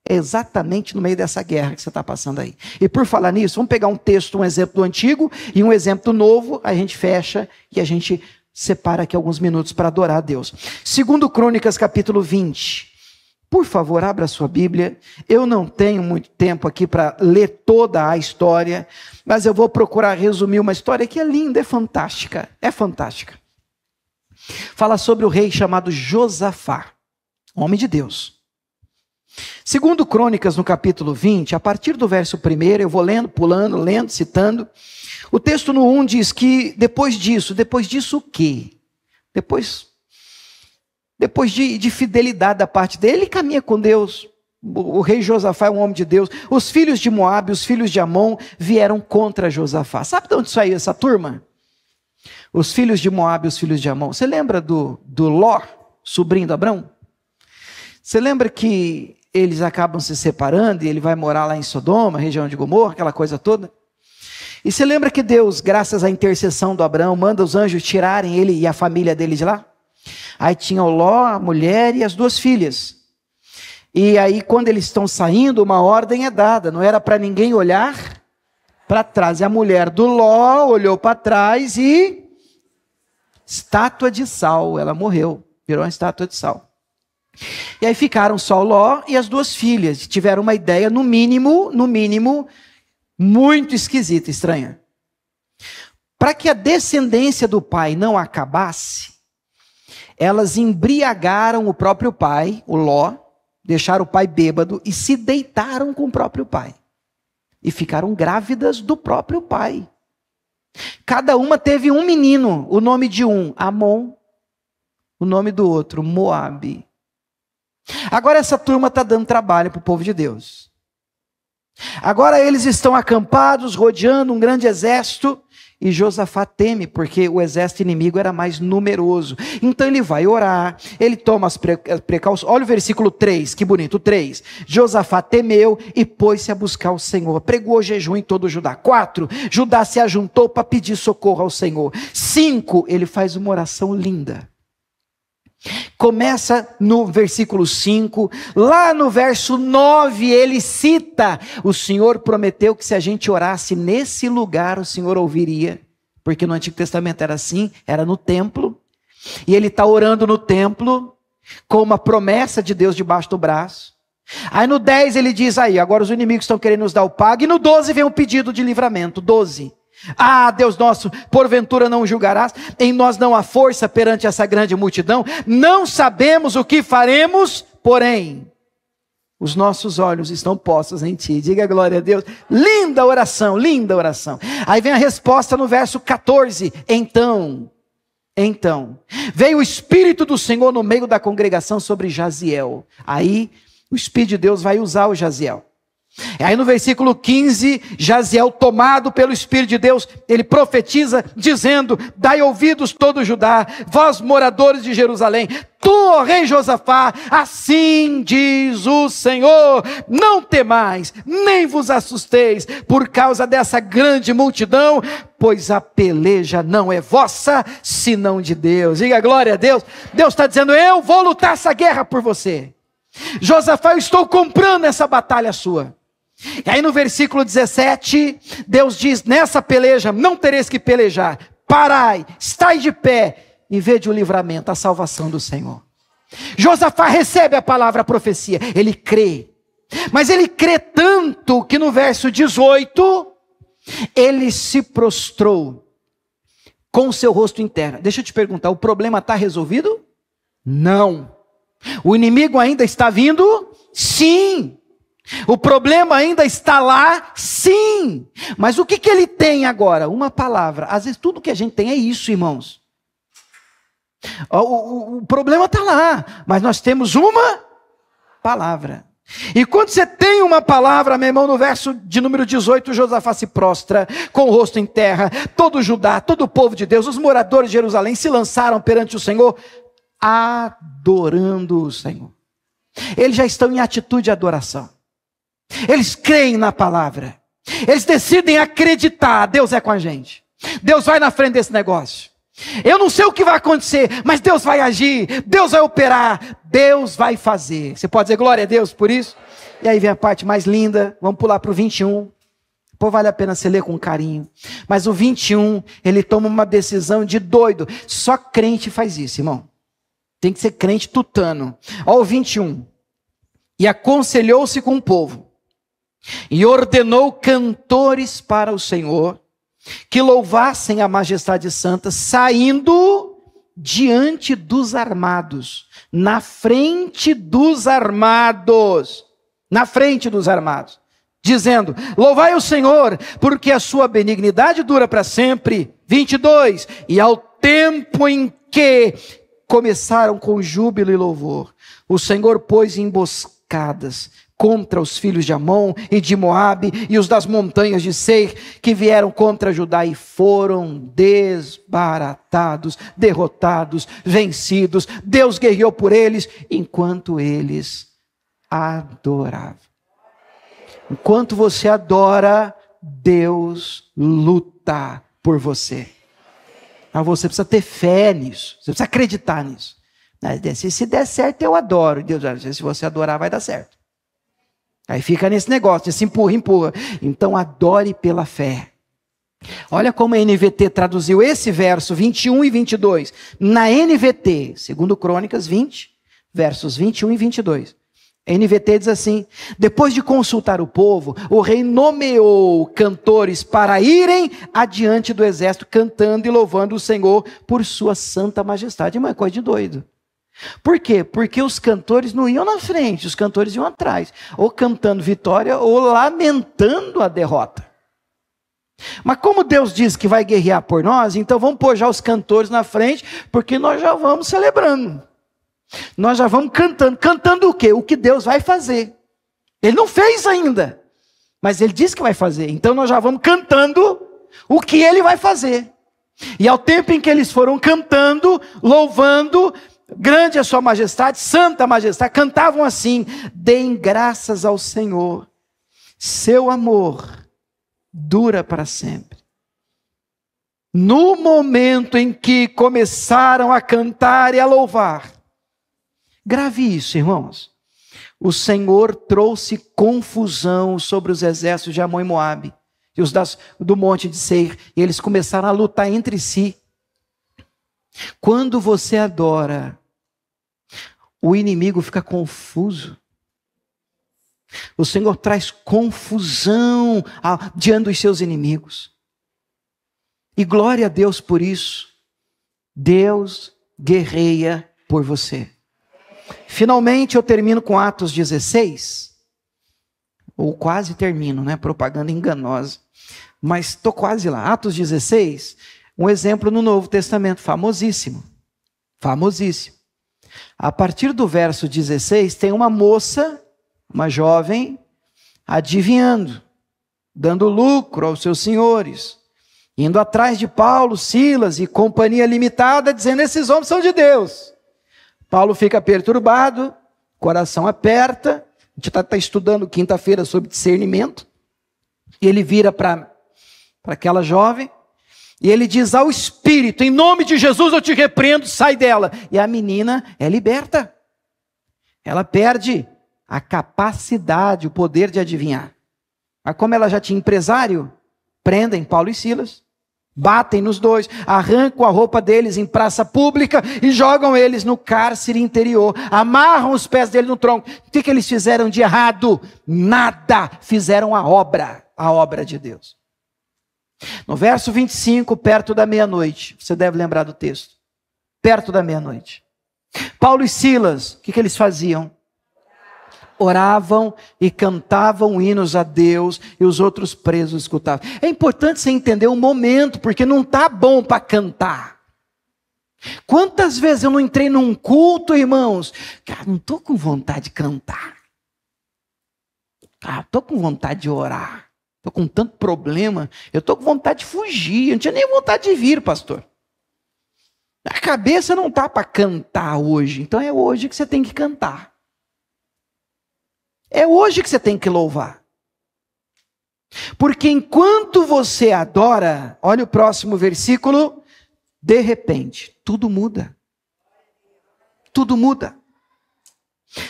É exatamente no meio dessa guerra que você está passando aí. E por falar nisso, vamos pegar um texto, um exemplo do antigo e um exemplo do novo, a gente fecha e a gente separa aqui alguns minutos para adorar a Deus. 2 Crônicas, capítulo 20. Por favor, abra a sua Bíblia. Eu não tenho muito tempo aqui para ler toda a história, mas eu vou procurar resumir uma história que é linda, é fantástica. É fantástica. Fala sobre o rei chamado Josafá, homem de Deus. 2 Crônicas, no capítulo 20, a partir do verso 1, eu vou lendo, pulando, lendo, citando. O texto no 1 diz que depois disso o quê? Depois de fidelidade da parte dele, ele caminha com Deus. O rei Josafá é um homem de Deus. Os filhos de Moabe, os filhos de Amon vieram contra Josafá. Sabe de onde saiu essa turma? Os filhos de Moabe, os filhos de Amon. Você lembra do Ló, sobrinho de Abrão? Você lembra que eles acabam se separando e ele vai morar lá em Sodoma, região de Gomorra, aquela coisa toda? E você lembra que Deus, graças à intercessão do Abraão, manda os anjos tirarem ele e a família dele de lá? Aí tinha o Ló, a mulher e as 2 filhas. E aí quando eles estão saindo, uma ordem é dada, não era para ninguém olhar para trás. E a mulher do Ló olhou para trás e estátua de sal, ela morreu, virou uma estátua de sal. E aí ficaram só o Ló e as 2 filhas, tiveram uma ideia no mínimo, muito esquisita, estranha. Para que a descendência do pai não acabasse, elas embriagaram o próprio pai, o Ló, deixaram o pai bêbado e se deitaram com o próprio pai. E ficaram grávidas do próprio pai. Cada uma teve um menino, o nome de um, Amon, o nome do outro, Moabe. Agora essa turma está dando trabalho para o povo de Deus. Agora eles estão acampados, rodeando um grande exército, e Josafá teme, porque o exército inimigo era mais numeroso. Então ele vai orar, ele toma as precauções. Olha o versículo 3, que bonito, 3. Josafá temeu e pôs-se a buscar o Senhor. Pregou jejum em todo o Judá. 4, Judá se ajuntou para pedir socorro ao Senhor. 5, ele faz uma oração linda. Começa no versículo 5, lá no verso 9 ele cita, o Senhor prometeu que se a gente orasse nesse lugar o Senhor ouviria, porque no Antigo Testamento era assim, era no templo, e ele está orando no templo, com uma promessa de Deus debaixo do braço. Aí no 10 ele diz aí, agora os inimigos estão querendo nos dar o pago, e no 12 vem o pedido de livramento, 12. Ah, Deus nosso, porventura não julgarás? Em nós não há força perante essa grande multidão? Não sabemos o que faremos, porém, os nossos olhos estão postos em ti. Diga glória a Deus. Linda oração, linda oração. Aí vem a resposta no verso 14. Então, veio o Espírito do Senhor no meio da congregação sobre Jaziel. Aí, o Espírito de Deus vai usar o Jaziel. Aí no versículo 15, Jaziel, tomado pelo Espírito de Deus, ele profetiza dizendo, dai ouvidos todo Judá, vós moradores de Jerusalém, tu, ó rei Josafá, assim diz o Senhor, não temais, nem vos assusteis, por causa dessa grande multidão, pois a peleja não é vossa, senão de Deus. Diga glória a Deus. Deus está dizendo, eu vou lutar essa guerra por você. Josafá, eu estou comprando essa batalha sua. E aí no versículo 17, Deus diz, nessa peleja não tereis que pelejar, parai, estai de pé, e vede o livramento, a salvação do Senhor. Josafá recebe a palavra, a profecia, ele crê, mas ele crê tanto que no verso 18, ele se prostrou com o seu rosto em terra. Deixa eu te perguntar, o problema está resolvido? Não. O inimigo ainda está vindo? Sim. O problema ainda está lá? Sim. Mas o que ele tem agora? Uma palavra. Às vezes tudo que a gente tem é isso, irmãos. O problema está lá, mas nós temos uma palavra. E quando você tem uma palavra, meu irmão, no verso de número 18, Josafá se prostra com o rosto em terra, todo Judá, todo o povo de Deus, os moradores de Jerusalém se lançaram perante o Senhor, adorando o Senhor. Eles já estão em atitude de adoração. Eles creem na palavra. Eles decidem acreditar. Deus é com a gente. Deus vai na frente desse negócio. Eu não sei o que vai acontecer, mas Deus vai agir. Deus vai operar. Deus vai fazer. Você pode dizer glória a Deus por isso? E aí vem a parte mais linda. Vamos pular para o 21. Pô, vale a pena você ler com carinho. Mas o 21, ele toma uma decisão de doido. Só crente faz isso, irmão. Tem que ser crente tutano. Olha o 21. E aconselhou-se com o povo. E ordenou cantores para o Senhor, que louvassem a majestade santa, saindo diante dos armados. Na frente dos armados. Na frente dos armados. Dizendo, louvai o Senhor, porque a sua benignidade dura para sempre. 22, e ao tempo em que começaram com júbilo e louvor, o Senhor pôs emboscadas contra os filhos de Amon e de Moabe e os das montanhas de Seir, que vieram contra Judá e foram desbaratados, derrotados, vencidos. Deus guerreou por eles, enquanto eles adoravam. Enquanto você adora, Deus luta por você. Mas você precisa ter fé nisso. Você precisa acreditar nisso. Se der certo, eu adoro. Deus, se você adorar, vai dar certo. Aí fica nesse negócio, esse empurra, empurra. Então adore pela fé. Olha como a NVT traduziu esse verso 21 e 22. Na NVT, segundo Crônicas 20, versos 21 e 22. A NVT diz assim: depois de consultar o povo, o rei nomeou cantores para irem adiante do exército, cantando e louvando o Senhor por sua santa majestade. É uma coisa de doido. Por quê? Porque os cantores não iam na frente, os cantores iam atrás, ou cantando vitória, ou lamentando a derrota. Mas como Deus diz que vai guerrear por nós, então vamos pôr já os cantores na frente, porque nós já vamos celebrando. Nós já vamos cantando. Cantando o quê? O que Deus vai fazer. Ele não fez ainda, mas Ele disse que vai fazer. Então nós já vamos cantando o que Ele vai fazer. E ao tempo em que eles foram cantando, louvando, grande é a sua majestade, santa majestade, cantavam assim: deem graças ao Senhor, seu amor dura para sempre. No momento em que começaram a cantar e a louvar, grave isso, irmãos, o Senhor trouxe confusão sobre os exércitos de Amon e Moabe, e os do monte de Seir, e eles começaram a lutar entre si. Quando você adora, o inimigo fica confuso. O Senhor traz confusão diante dos seus inimigos. E glória a Deus por isso. Deus guerreia por você. Finalmente eu termino com Atos 16. Ou quase termino, né? Propaganda enganosa. Mas estou quase lá. Atos 16, um exemplo no Novo Testamento, famosíssimo. Famosíssimo. A partir do verso 16, tem uma moça, uma jovem, adivinhando, dando lucro aos seus senhores, indo atrás de Paulo, Silas e companhia limitada, dizendo: esses homens são de Deus. Paulo fica perturbado, coração aperta. A gente está estudando quinta-feira sobre discernimento. E ele vira para aquela jovem e ele diz ao espírito: em nome de Jesus eu te repreendo, sai dela. E a menina é liberta. Ela perde a capacidade, o poder de adivinhar. Mas como ela já tinha empresário, prendem Paulo e Silas, batem nos dois, arrancam a roupa deles em praça pública e jogam eles no cárcere interior, amarram os pés dele no tronco. O que eles fizeram de errado? Nada, fizeram a obra de Deus. No verso 25, perto da meia-noite, você deve lembrar do texto, perto da meia-noite, Paulo e Silas, o que eles faziam? Oravam e cantavam hinos a Deus, e os outros presos escutavam. É importante você entender o momento, porque não está bom para cantar. Quantas vezes eu não entrei num culto, irmãos? Cara, não estou com vontade de cantar. Cara, estou com vontade de orar. Estou com tanto problema. Eu estou com vontade de fugir. Eu não tinha nem vontade de vir, pastor. A cabeça não está para cantar hoje. Então é hoje que você tem que cantar. É hoje que você tem que louvar. Porque enquanto você adora, olha o próximo versículo, de repente, tudo muda. Tudo muda.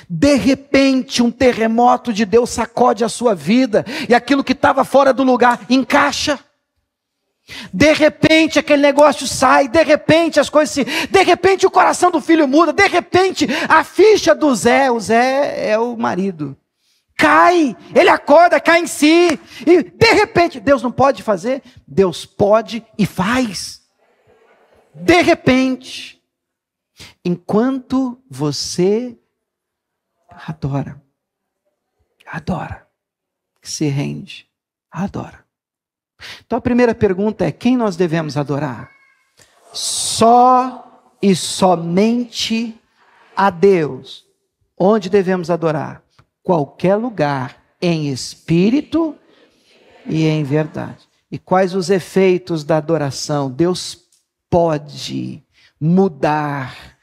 De repente, um terremoto de Deus sacode a sua vida, e aquilo que estava fora do lugar encaixa. De repente aquele negócio sai, de repente as coisas se... De repente o coração do filho muda, de repente a ficha do Zé, o Zé é o marido, cai, ele acorda, cai em si, e de repente, Deus não pode fazer? Deus pode e faz. De repente, enquanto você adora, se rende, adora. Então a primeira pergunta é: quem nós devemos adorar? Só e somente a Deus. Onde devemos adorar? Qualquer lugar, em espírito e em verdade. E quais os efeitos da adoração? Deus pode mudar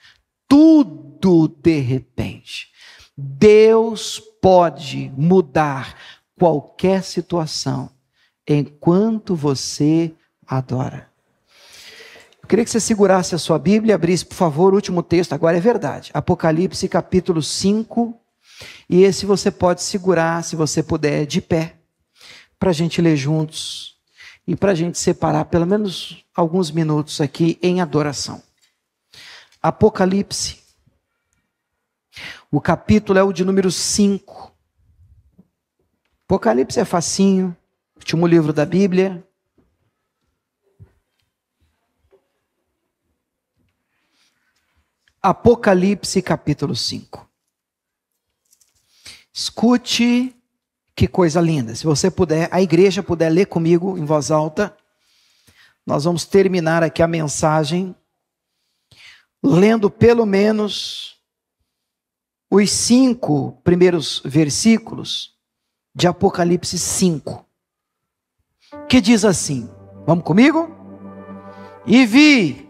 tudo de repente. Deus pode mudar qualquer situação enquanto você adora. Eu queria que você segurasse a sua Bíblia e abrisse, por favor, o último texto. Agora é verdade. Apocalipse capítulo 5. E esse você pode segurar, se você puder, de pé, para a gente ler juntos e para a gente separar pelo menos alguns minutos aqui em adoração. Apocalipse, o capítulo é o de número 5. Apocalipse é facinho, último livro da Bíblia. Apocalipse capítulo 5. Escute, que coisa linda. Se você puder, a igreja puder ler comigo em voz alta, nós vamos terminar aqui a mensagem lendo pelo menos os 5 primeiros versículos de Apocalipse 5, que diz assim, vamos comigo? E vi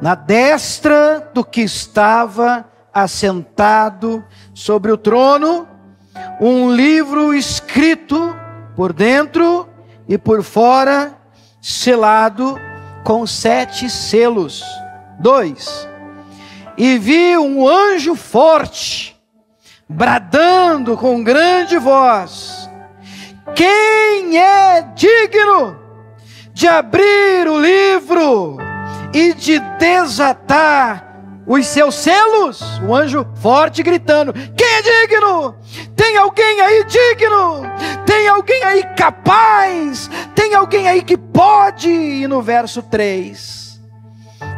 na destra do que estava assentado sobre o trono um livro escrito por dentro e por fora, selado com 7 selos. 2. E vi um anjo forte, bradando com grande voz: quem é digno de abrir o livro e de desatar os seus selos? O anjo forte gritando: quem é digno? Tem alguém aí digno? Tem alguém aí capaz? Tem alguém aí que pode? E no verso 3: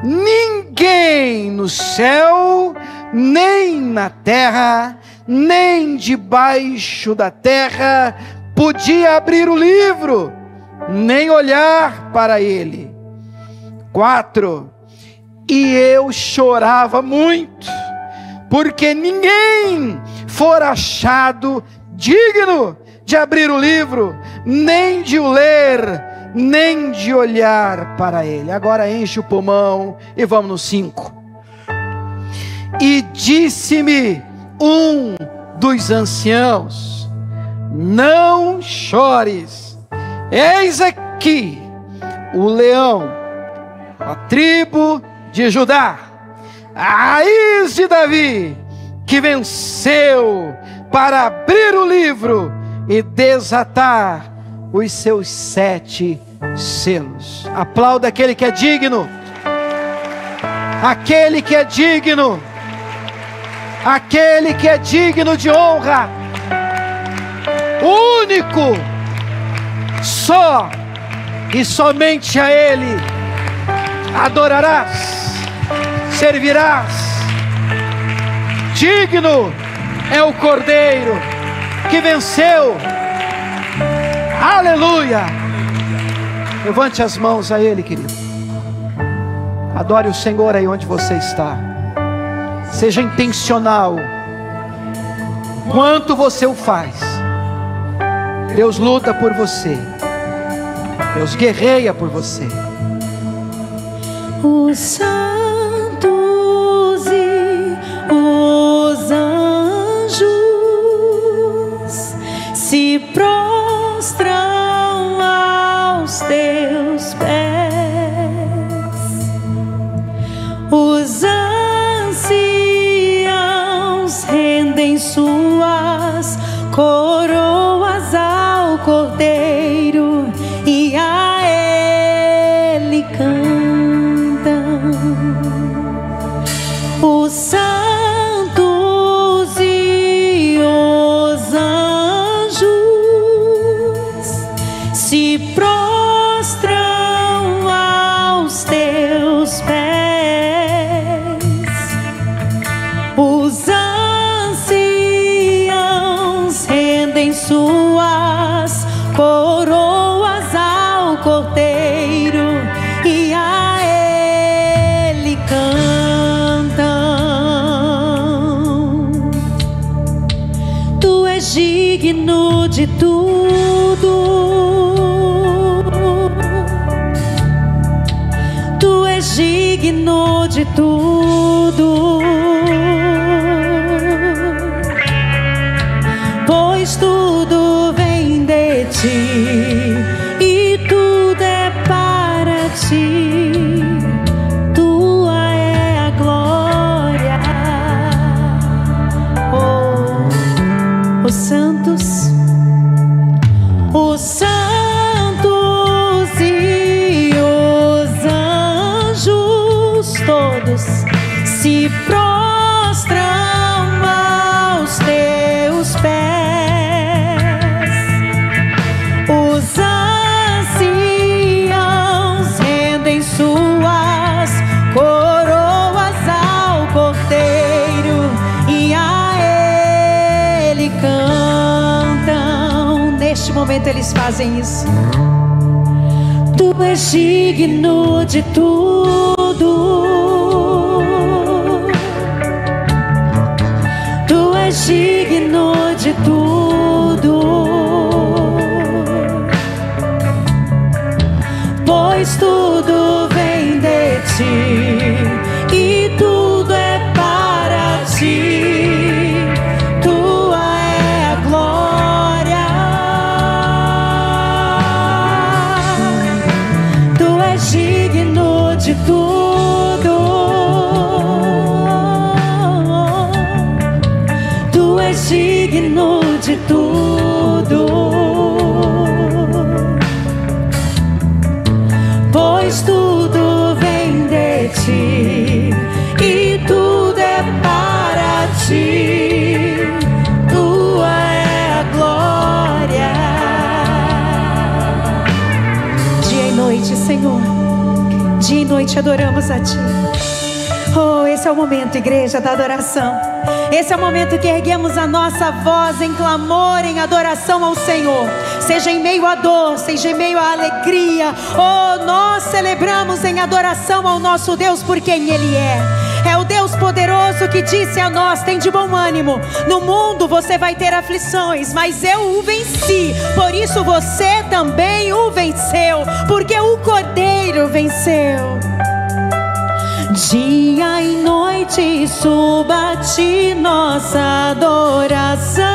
ninguém no céu, nem na terra, nem debaixo da terra podia abrir o livro, nem olhar para ele. 4. E eu chorava muito, porque ninguém fora achado digno de abrir o livro, nem de o ler, nem de olhar para ele. Agora enche o pulmão e vamos no 5. E disse-me um dos anciãos: não chores, eis aqui o leão, a tribo de Judá, a raiz de Davi, que venceu para abrir o livro e desatar os seus 7 selos. Aplauda aquele que é digno, aquele que é digno, aquele que é digno de honra, único, só e somente a Ele adorarás, servirás. Digno é o Cordeiro que venceu. Aleluia! Levante as mãos a Ele, querido. Adore o Senhor aí onde você está. Seja intencional. Quanto você o faz, Deus luta por você. Deus guerreia por você. Os santos e os anjos prostram aos teus pés. Os anciãos rendem suas coroas ao Cordeiro e a Ele cantam. Os santos e os anjos se prostram aos teus pés. Os anciãos rendem suas coroas ao Cordeiro e a Ele cantam. Tu és digno de tudo, tu és digno de tudo, pois tudo vem de ti e tudo é para ti. Tua é a glória. Os santos e os anjos todos se prostram aos teus pés. Os anciãos rendem suas coroas ao Cordeiro e a Ele cantam. Neste momento eles fazem isso. Tu és digno de tudo, tu és digno de tudo, pois tudo vem de ti e tudo é para ti. Tua é a glória. Tu és digno de tudo, tu és digno de tudo, pois tudo vem de ti e tudo é para ti. Tua é a glória. Dia e noite, Senhor, dia e noite adoramos a ti. Oh, esse é o momento, igreja, da adoração. Esse é o momento que erguemos a nossa voz em clamor, em adoração ao Senhor. Seja em meio à dor, seja em meio à alegria. Oh, nós celebramos em adoração ao nosso Deus por quem Ele é. É o Deus poderoso que disse a nós: tem de bom ânimo, no mundo você vai ter aflições, mas eu o venci. Por isso você também o venceu, porque o Cordeiro venceu. Dia e noite suba a ti nossa adoração.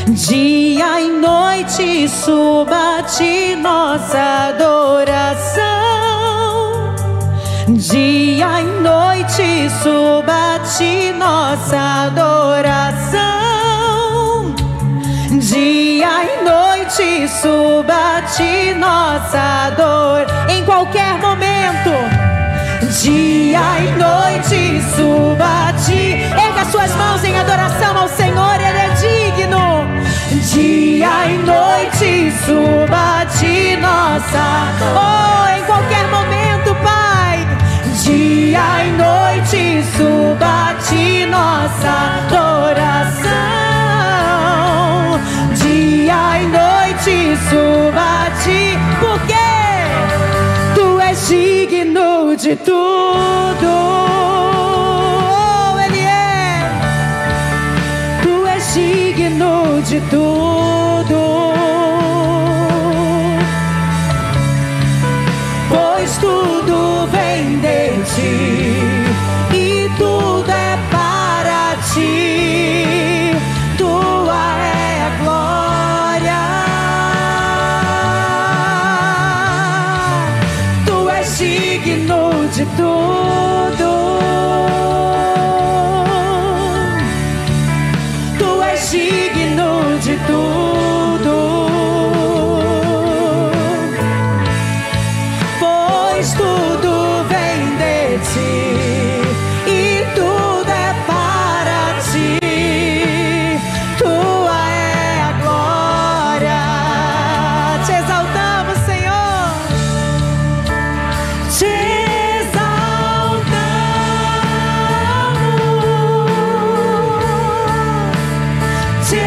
Dia e noite suba a ti nossa adoração. Dia e noite suba a ti nossa adoração. Dia e noite suba a ti nossa dor. Em qualquer momento, dia e noite suba a ti. Erga suas mãos em adoração ao Senhor, Ele é digno. Dia e noite suba a ti nossa. Oh, em qualquer momento, Pai. Dia e noite suba a ti nossa adoração. Dia e noite suba a ti, porque tu és digno de tudo. Oh, Ele é. Tu és digno de tudo, pois tudo vem de ti e tudo é para ti. Tua é a glória. exaltamos, Senhor. Te exaltamos. Te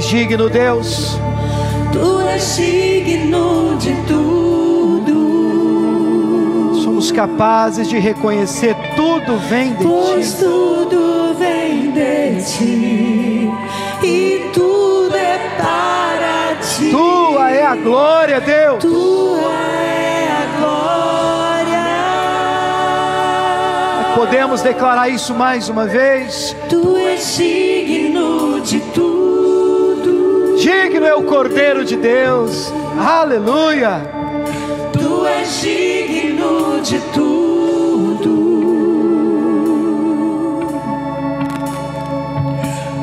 digno, Deus. Tu és digno de tudo. Somos capazes de reconhecer tudo vem de pois ti. Tudo vem de ti e tudo é para ti. Tua é a glória, Deus. Tua é a glória. Podemos declarar isso mais uma vez. Tu és digno de tudo. Digno é o Cordeiro de Deus, aleluia. Tu és digno de tudo,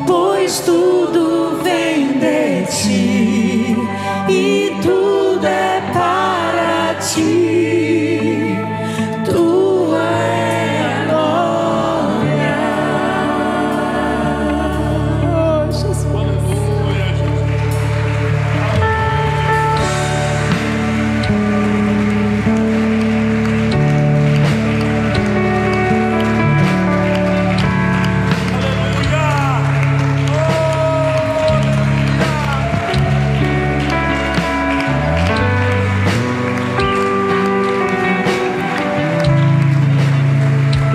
pois tudo vem de ti e tudo é para ti. Tua é a glória. Oh, Jesus.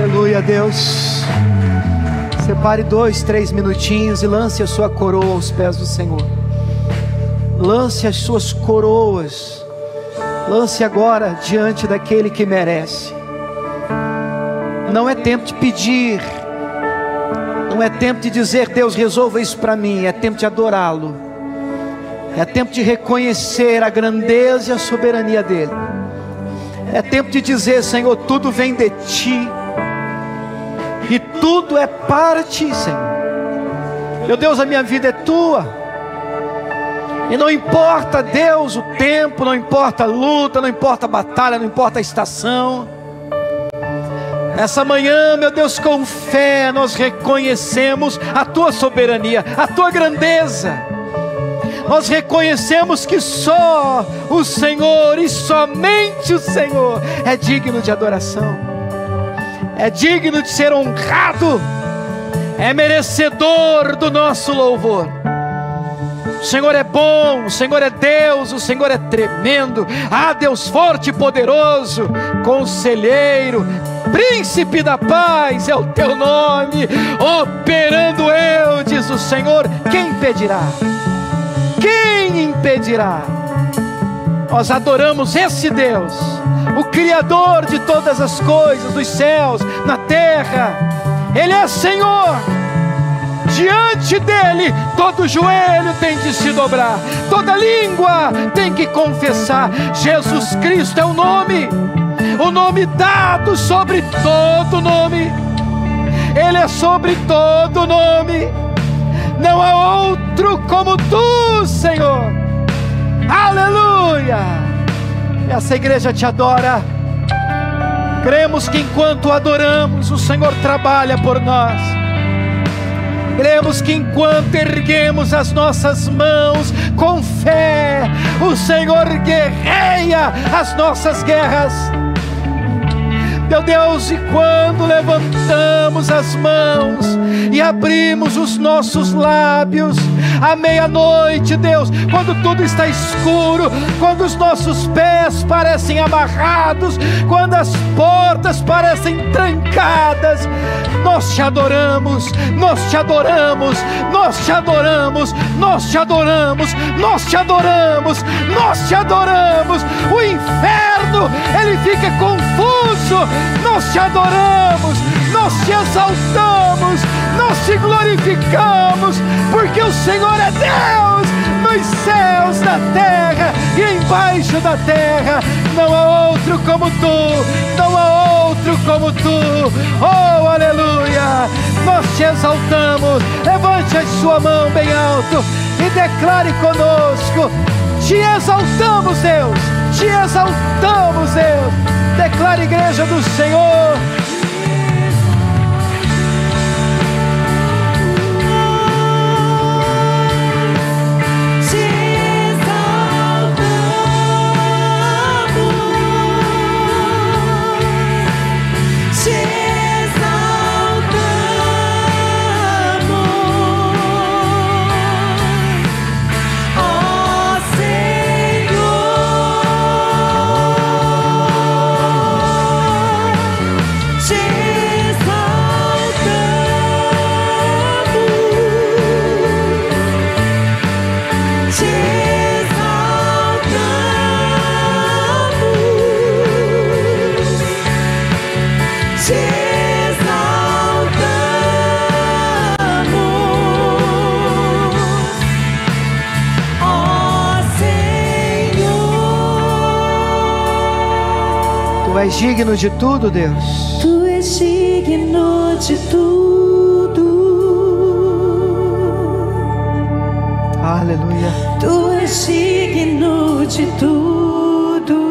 Aleluia, Deus. Separe 2, 3 minutinhos e lance a sua coroa aos pés do Senhor. Lance as suas coroas. Lance agora diante daquele que merece. Não é tempo de pedir. Não é tempo de dizer, Deus, resolva isso para mim. É tempo de adorá-lo. É tempo de reconhecer a grandeza e a soberania dele. É tempo de dizer, Senhor, tudo vem de ti e tudo é para ti, Senhor. Meu Deus, a minha vida é tua. E não importa, Deus, o tempo, não importa a luta, não importa a batalha, não importa a estação. Essa manhã, meu Deus, com fé nós reconhecemos a tua soberania, a tua grandeza. Nós reconhecemos que só o Senhor e somente o Senhor é digno de adoração, é digno de ser honrado, é merecedor do nosso louvor. O Senhor é bom, o Senhor é Deus, o Senhor é tremendo. Ah, Deus forte e poderoso, conselheiro, príncipe da paz é o teu nome. Operando eu, diz o Senhor, quem impedirá? Quem impedirá? Nós adoramos esse Deus, o Criador de todas as coisas, dos céus, na terra. Ele é Senhor. Diante dele, todo joelho tem de se dobrar, toda língua tem que confessar. Jesus Cristo é o nome dado sobre todo nome. Ele é sobre todo nome. Não há outro como tu, Senhor. Aleluia. Essa igreja te adora. Cremos que enquanto adoramos, o Senhor trabalha por nós. Cremos que enquanto erguemos as nossas mãos com fé, o Senhor guerreia as nossas guerras. meu Deus, e quando levantamos as mãos e abrimos os nossos lábios, à meia-noite, Deus, quando tudo está escuro, quando os nossos pés parecem amarrados, quando as portas parecem trancadas, nós te adoramos, nós te adoramos, nós te adoramos, nós te adoramos, nós te adoramos, nós te adoramos. O inferno, ele fica confuso. Nós te adoramos, nós te exaltamos, nós te glorificamos, porque o Senhor é Deus nos céus, na terra e embaixo da terra. Não há outro como tu, não há outro como tu. Oh, aleluia! Nós te exaltamos. Levante a sua mão bem alto e declare conosco: te exaltamos, Deus, te exaltamos, Deus. Declare, igreja do Senhor. Tu és digno de tudo, Deus. Tu és digno de tudo. Aleluia. Tu és digno de tudo.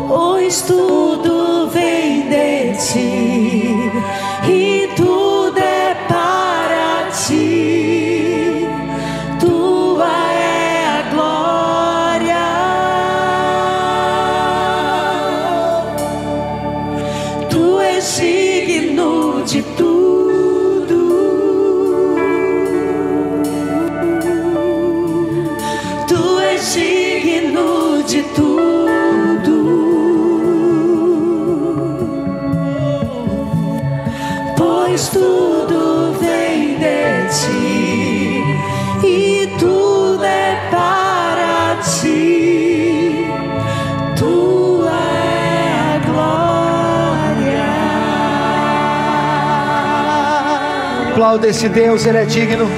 Pois tudo vem de ti e tudo é para ti. Tua é a glória. Tu és digno de tudo. Tu és digno de tudo. Pois tudo vem de ti e tudo é para ti. Tua é a glória. Aplauda esse Deus, Ele é digno.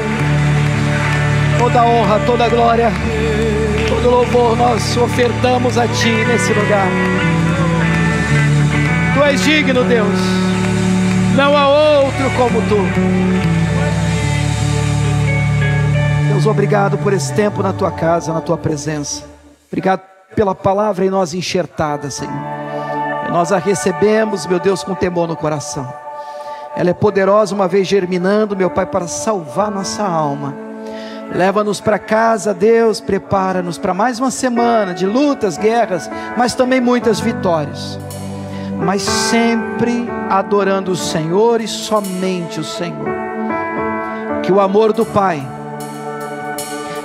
Toda honra, toda glória, todo louvor nós ofertamos a Ti nesse lugar. Tu és digno, Deus. Não há outro como Tu. Deus, obrigado por esse tempo na Tua casa, na Tua presença. Obrigado pela palavra em nós enxertada, Senhor. E nós a recebemos, meu Deus, com temor no coração. Ela é poderosa, uma vez germinando, meu Pai, para salvar nossa alma. Leva-nos para casa, Deus, prepara-nos para mais uma semana de lutas, guerras, mas também muitas vitórias. Mas sempre adorando o Senhor e somente o Senhor. Que o amor do Pai,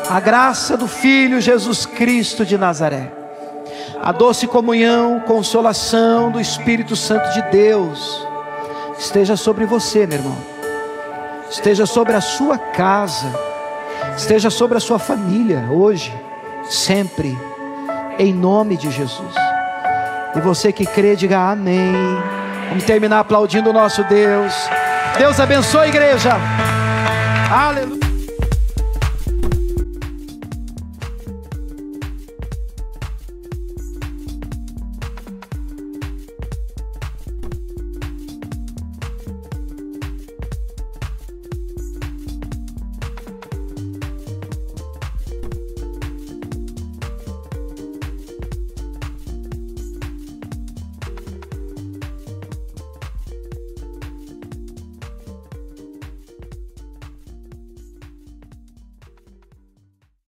a graça do Filho Jesus Cristo de Nazaré, a doce comunhão, consolação do Espírito Santo de Deus, esteja sobre você, meu irmão. Esteja sobre a sua casa, esteja sobre a sua família, hoje, sempre, em nome de Jesus. E você que crê, diga amém. Vamos terminar aplaudindo o nosso Deus. Deus abençoe a igreja. Aleluia.